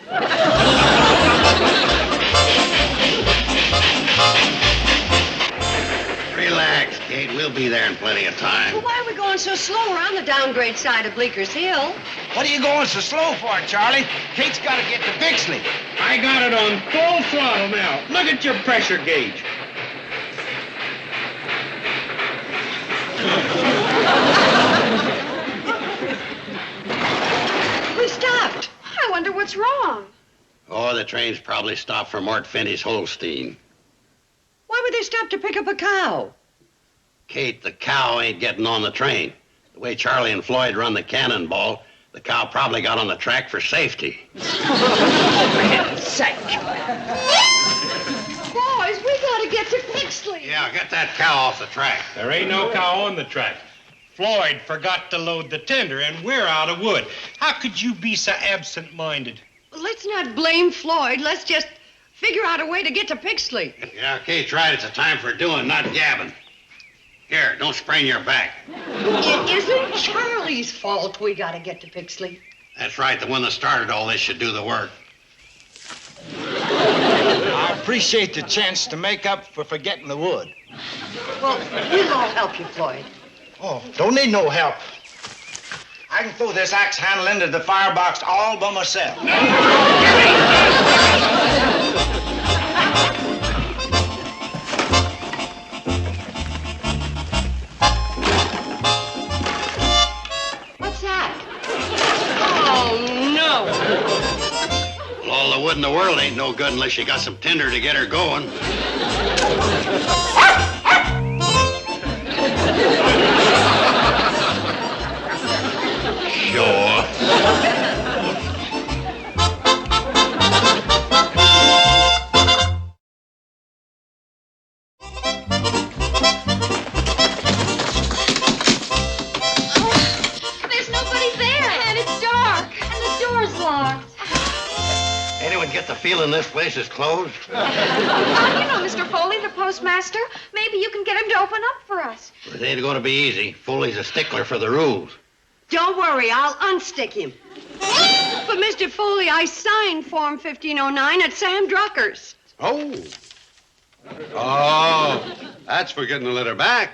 Relax, Kate. We'll be there in plenty of time. Well, why are we going so slow? We're on the downgrade side of Bleeker's Hill. What are you going so slow for, Charlie? Kate's got to get to Bixley. I got it on full throttle now. Look at your pressure gauge. We stopped. I wonder what's wrong. Oh, the train's probably stopped for Mort Finney's Holstein. Why would they stop to pick up a cow? Kate, the cow ain't getting on the train. The way Charlie and Floyd run the cannonball, the cow probably got on the track for safety. For heaven's sake. Boys, we gotta get to Pixley. Yeah, get that cow off the track. There ain't no cow on the track. Floyd forgot to load the tender, and we're out of wood. How could you be so absent-minded? Let's not blame Floyd. Let's just figure out a way to get to Pixley. Yeah, Kate's right. It's a time for doing, not gabbing. Here, don't sprain your back. It isn't Charlie's fault we gotta get to Pixley. That's right. The one that started all this should do the work. I appreciate the chance to make up for forgetting the wood. Well, we'll all help you, Floyd. Oh, don't need no help. I can throw this axe handle into the firebox all by myself. What's that? Oh, no. Well, all the wood in the world ain't no good unless you got some tinder to get her going. Sure. There's nobody there, and it's dark, and the door's locked. Anyone get the feeling this place is closed? You know, Mr. Foley, the postmaster. Maybe you can get him to open up for us. It ain't going to be easy. Foley's a stickler for the rules. Don't worry, I'll unstick him. But, Mr. Foley, I signed Form 1509 at Sam Drucker's. Oh. Oh, that's for getting the letter back.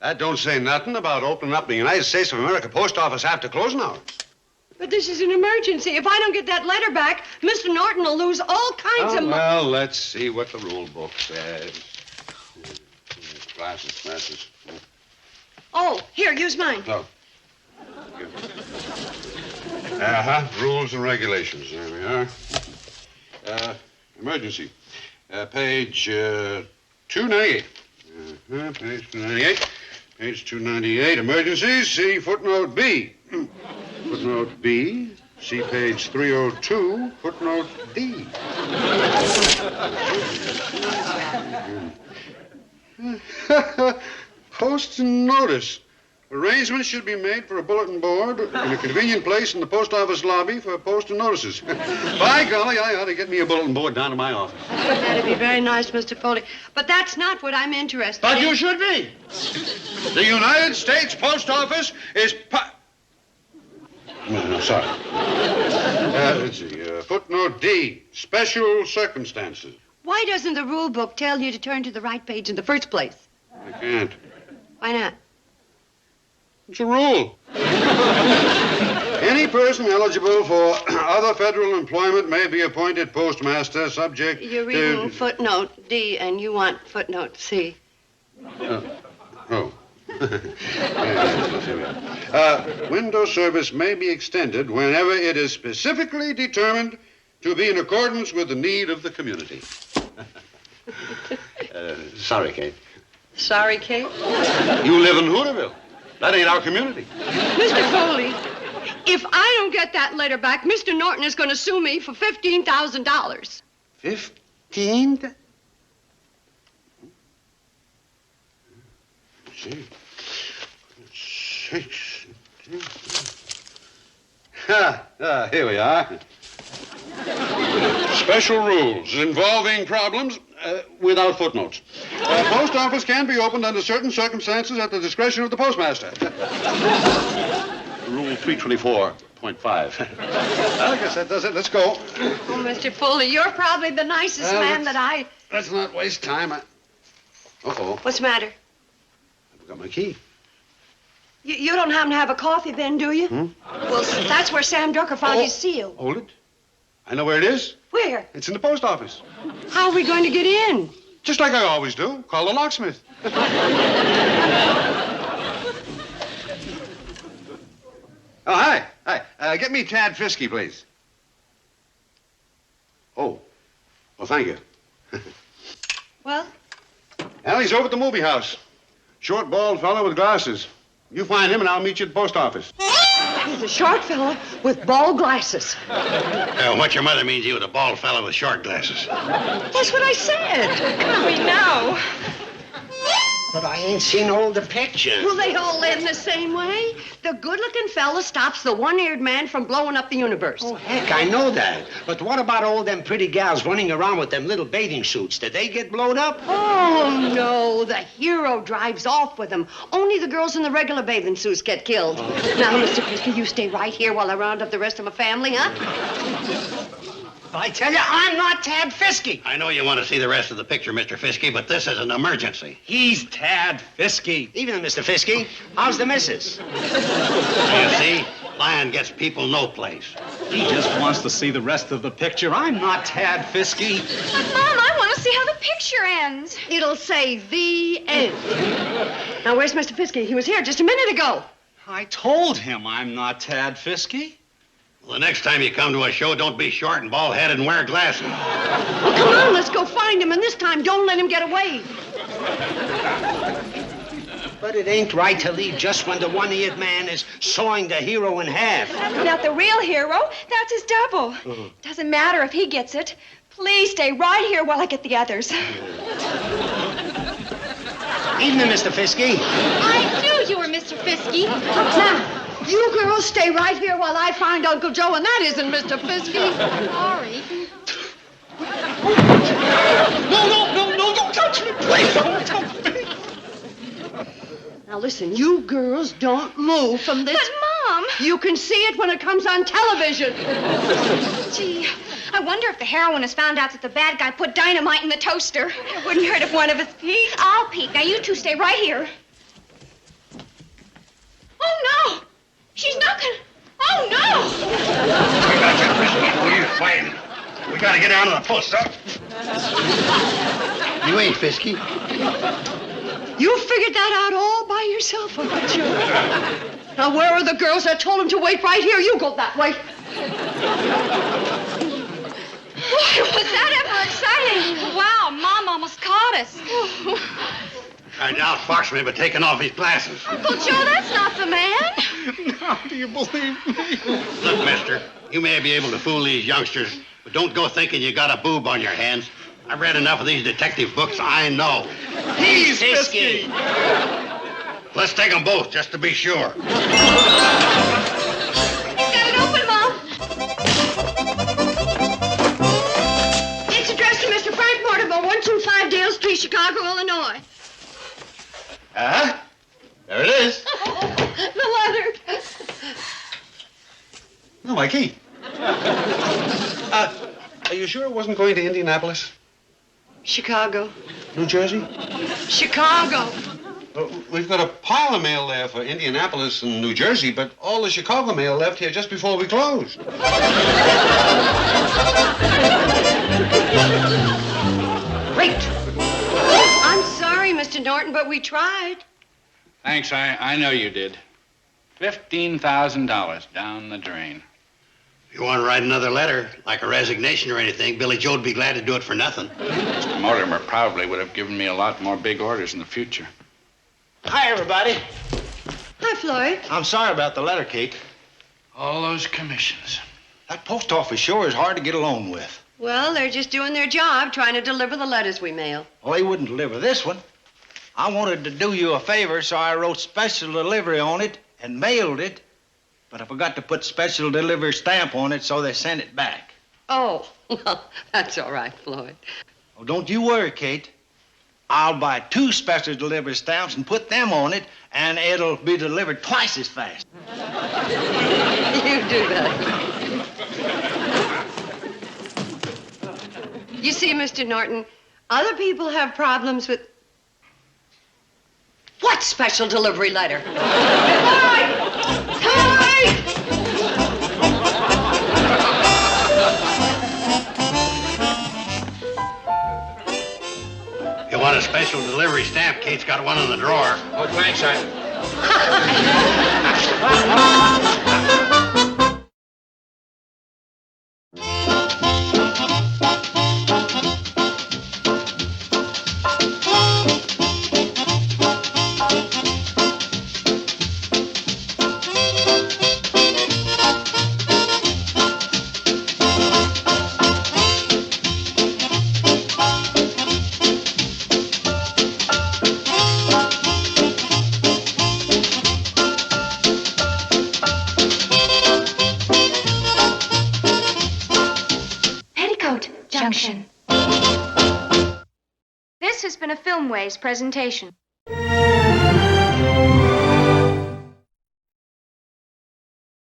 That don't say nothing about opening up the United States of America post office after closing hours. But this is an emergency. If I don't get that letter back, Mr. Norton will lose all kinds of money. Well, let's see what the rule book says. Glasses. Oh, here, use mine. Oh. Rules and regulations. There we are. Emergency. Page 298. Page 298. Page 298. Emergencies. See footnote B. Footnote B. See page 302, footnote D. Post notice. Arrangements should be made for a bulletin board in a convenient place in the post office lobby for posting notices. By golly, I ought to get me a bulletin board down to my office. That'd be very nice, Mr. Foley. But that's not what I'm interested But in. you should be. The United States Post Office is... No, sorry. Let's see. Footnote D, special circumstances. Why doesn't the rule book tell you to turn to the right page in the first place? I can't. Why not? It's a rule. Any person eligible for other federal employment may be appointed postmaster subject You're reading footnote D, and you want footnote C. Oh. Window service may be extended whenever it is specifically determined to be in accordance with the need of the community. Sorry, Kate. Sorry, Kate? You live in Hooterville. That ain't our community. Mr. Foley, if I don't get that letter back, Mr. Norton is going to sue me for $15,000. 15? Six. Here we are. Special rules involving problems without footnotes. Post office can be opened under certain circumstances at the discretion of the postmaster. Rule 324.5. I guess that does it. Let's go. Oh, Mr. Foley, you're probably the nicest man that I... Let's not waste time. Uh-oh. What's the matter? I forgot my key. You don't happen to have a coffee bin, do you? Well, that's where Sam Drucker found his seal. Hold it. I know where it is. Where? It's in the post office. How are we going to get in? Just like I always do. Call the locksmith. Oh, hi. Hi. Get me Tad Fisky, please. Oh. Well, thank you. Well? Allie's over at the movie house. Short, bald fellow with glasses. You find him and I'll meet you at the post office. He's a short fella with bald glasses. What your mother means, you with a bald fellow with short glasses. That's what I said. We know. But I ain't seen all the pictures. Well, they all end the same way. The good-looking fella stops the one-eared man from blowing up the universe. Oh, heck, I know that. But what about all them pretty gals running around with them little bathing suits? Did they get blown up? Oh, no. The hero drives off with them. Only the girls in the regular bathing suits get killed. Now, Mr. Fisky, you stay right here while I round up the rest of my family, huh? I tell you, I'm not Tad Fisky. I know you want to see the rest of the picture, Mr. Fisky, but this is an emergency. He's Tad Fisky. Evening, Mr. Fisky. How's the missus? You see, Lion gets people no place. He just wants to see the rest of the picture. I'm not Tad Fisky. But, Mom, I want to see how the picture ends. It'll say the end. Now, where's Mr. Fisky? He was here just a minute ago. I told him I'm not Tad Fisky. Well, the next time you come to a show, don't be short and bald-headed and wear glasses. Well, come on, let's go find him, and this time don't let him get away. But it ain't right to leave just when the one-eared man is sawing the hero in half. Not the real hero. That's his double. Doesn't matter if he gets it. Please stay right here while I get the others. Evening, Mr. Fisky. I knew you were Mr. Fisky. Now, you girls stay right here while I find Uncle Joe, and that isn't Mr. Fisky. Sorry. No, don't touch me. Please, don't touch me. Now, listen, you girls don't move from this. But, Mom. You can see it when it comes on television. Gee, I wonder if the heroine has found out that the bad guy put dynamite in the toaster. It wouldn't hurt if one of us peeked. I'll peek. Now, you two stay right here. Oh, no. She's not gonna... Oh, no! We gotta get Fisky. We need to find him. We gotta get down to the post up. You ain't Fisky. You figured that out all by yourself, Uncle Joe. Now, where are the girls that told him to wait right here? You go that way. Boy, was that ever exciting. Wow, Mom almost caught us. I doubt Foxman but taking off his glasses. Uncle Joe, that's not the man. How do you believe me? Look, mister, You may be able to fool these youngsters, but don't go thinking you got a boob on your hands. I've read enough of these detective books, I know. He's Fisky. Let's take them both, just to be sure. He's got it open, Mom. It's addressed to Mr. Frank Mortimer, 125 Dale Street, Chicago, Illinois. Uh-huh. There it is. The letter. No, Mikey. Are you sure it wasn't going to Indianapolis? Chicago. New Jersey? Chicago. We've got a pile of mail there for Indianapolis and New Jersey, but all the Chicago mail left here just before we closed. Great. I'm sorry, Mr. Norton, but we tried. Thanks, I know you did. $15,000 down the drain. If you want to write another letter, like a resignation or anything, Billy Joe'd be glad to do it for nothing. Mr. Mortimer probably would have given me a lot more big orders in the future. Hi, everybody. Hi, Floyd. I'm sorry about the letter, Kate. All those commissions. That post office sure is hard to get along with. Well, they're just doing their job, trying to deliver the letters we mail. Well, they wouldn't deliver this one. I wanted to do you a favor, so I wrote special delivery on it and mailed it, but I forgot to put special delivery stamp on it, so they sent it back. Oh, well, that's all right, Floyd. Well, don't you worry, Kate. I'll buy 2 special delivery stamps and put them on it, and it'll be delivered twice as fast. You do that. You see, Mr. Norton, other people have problems with... What special delivery letter? You want a special delivery stamp? Kate's got one in the drawer. Oh, thanks, Peoticoat Junction. This has been a Filmways presentation.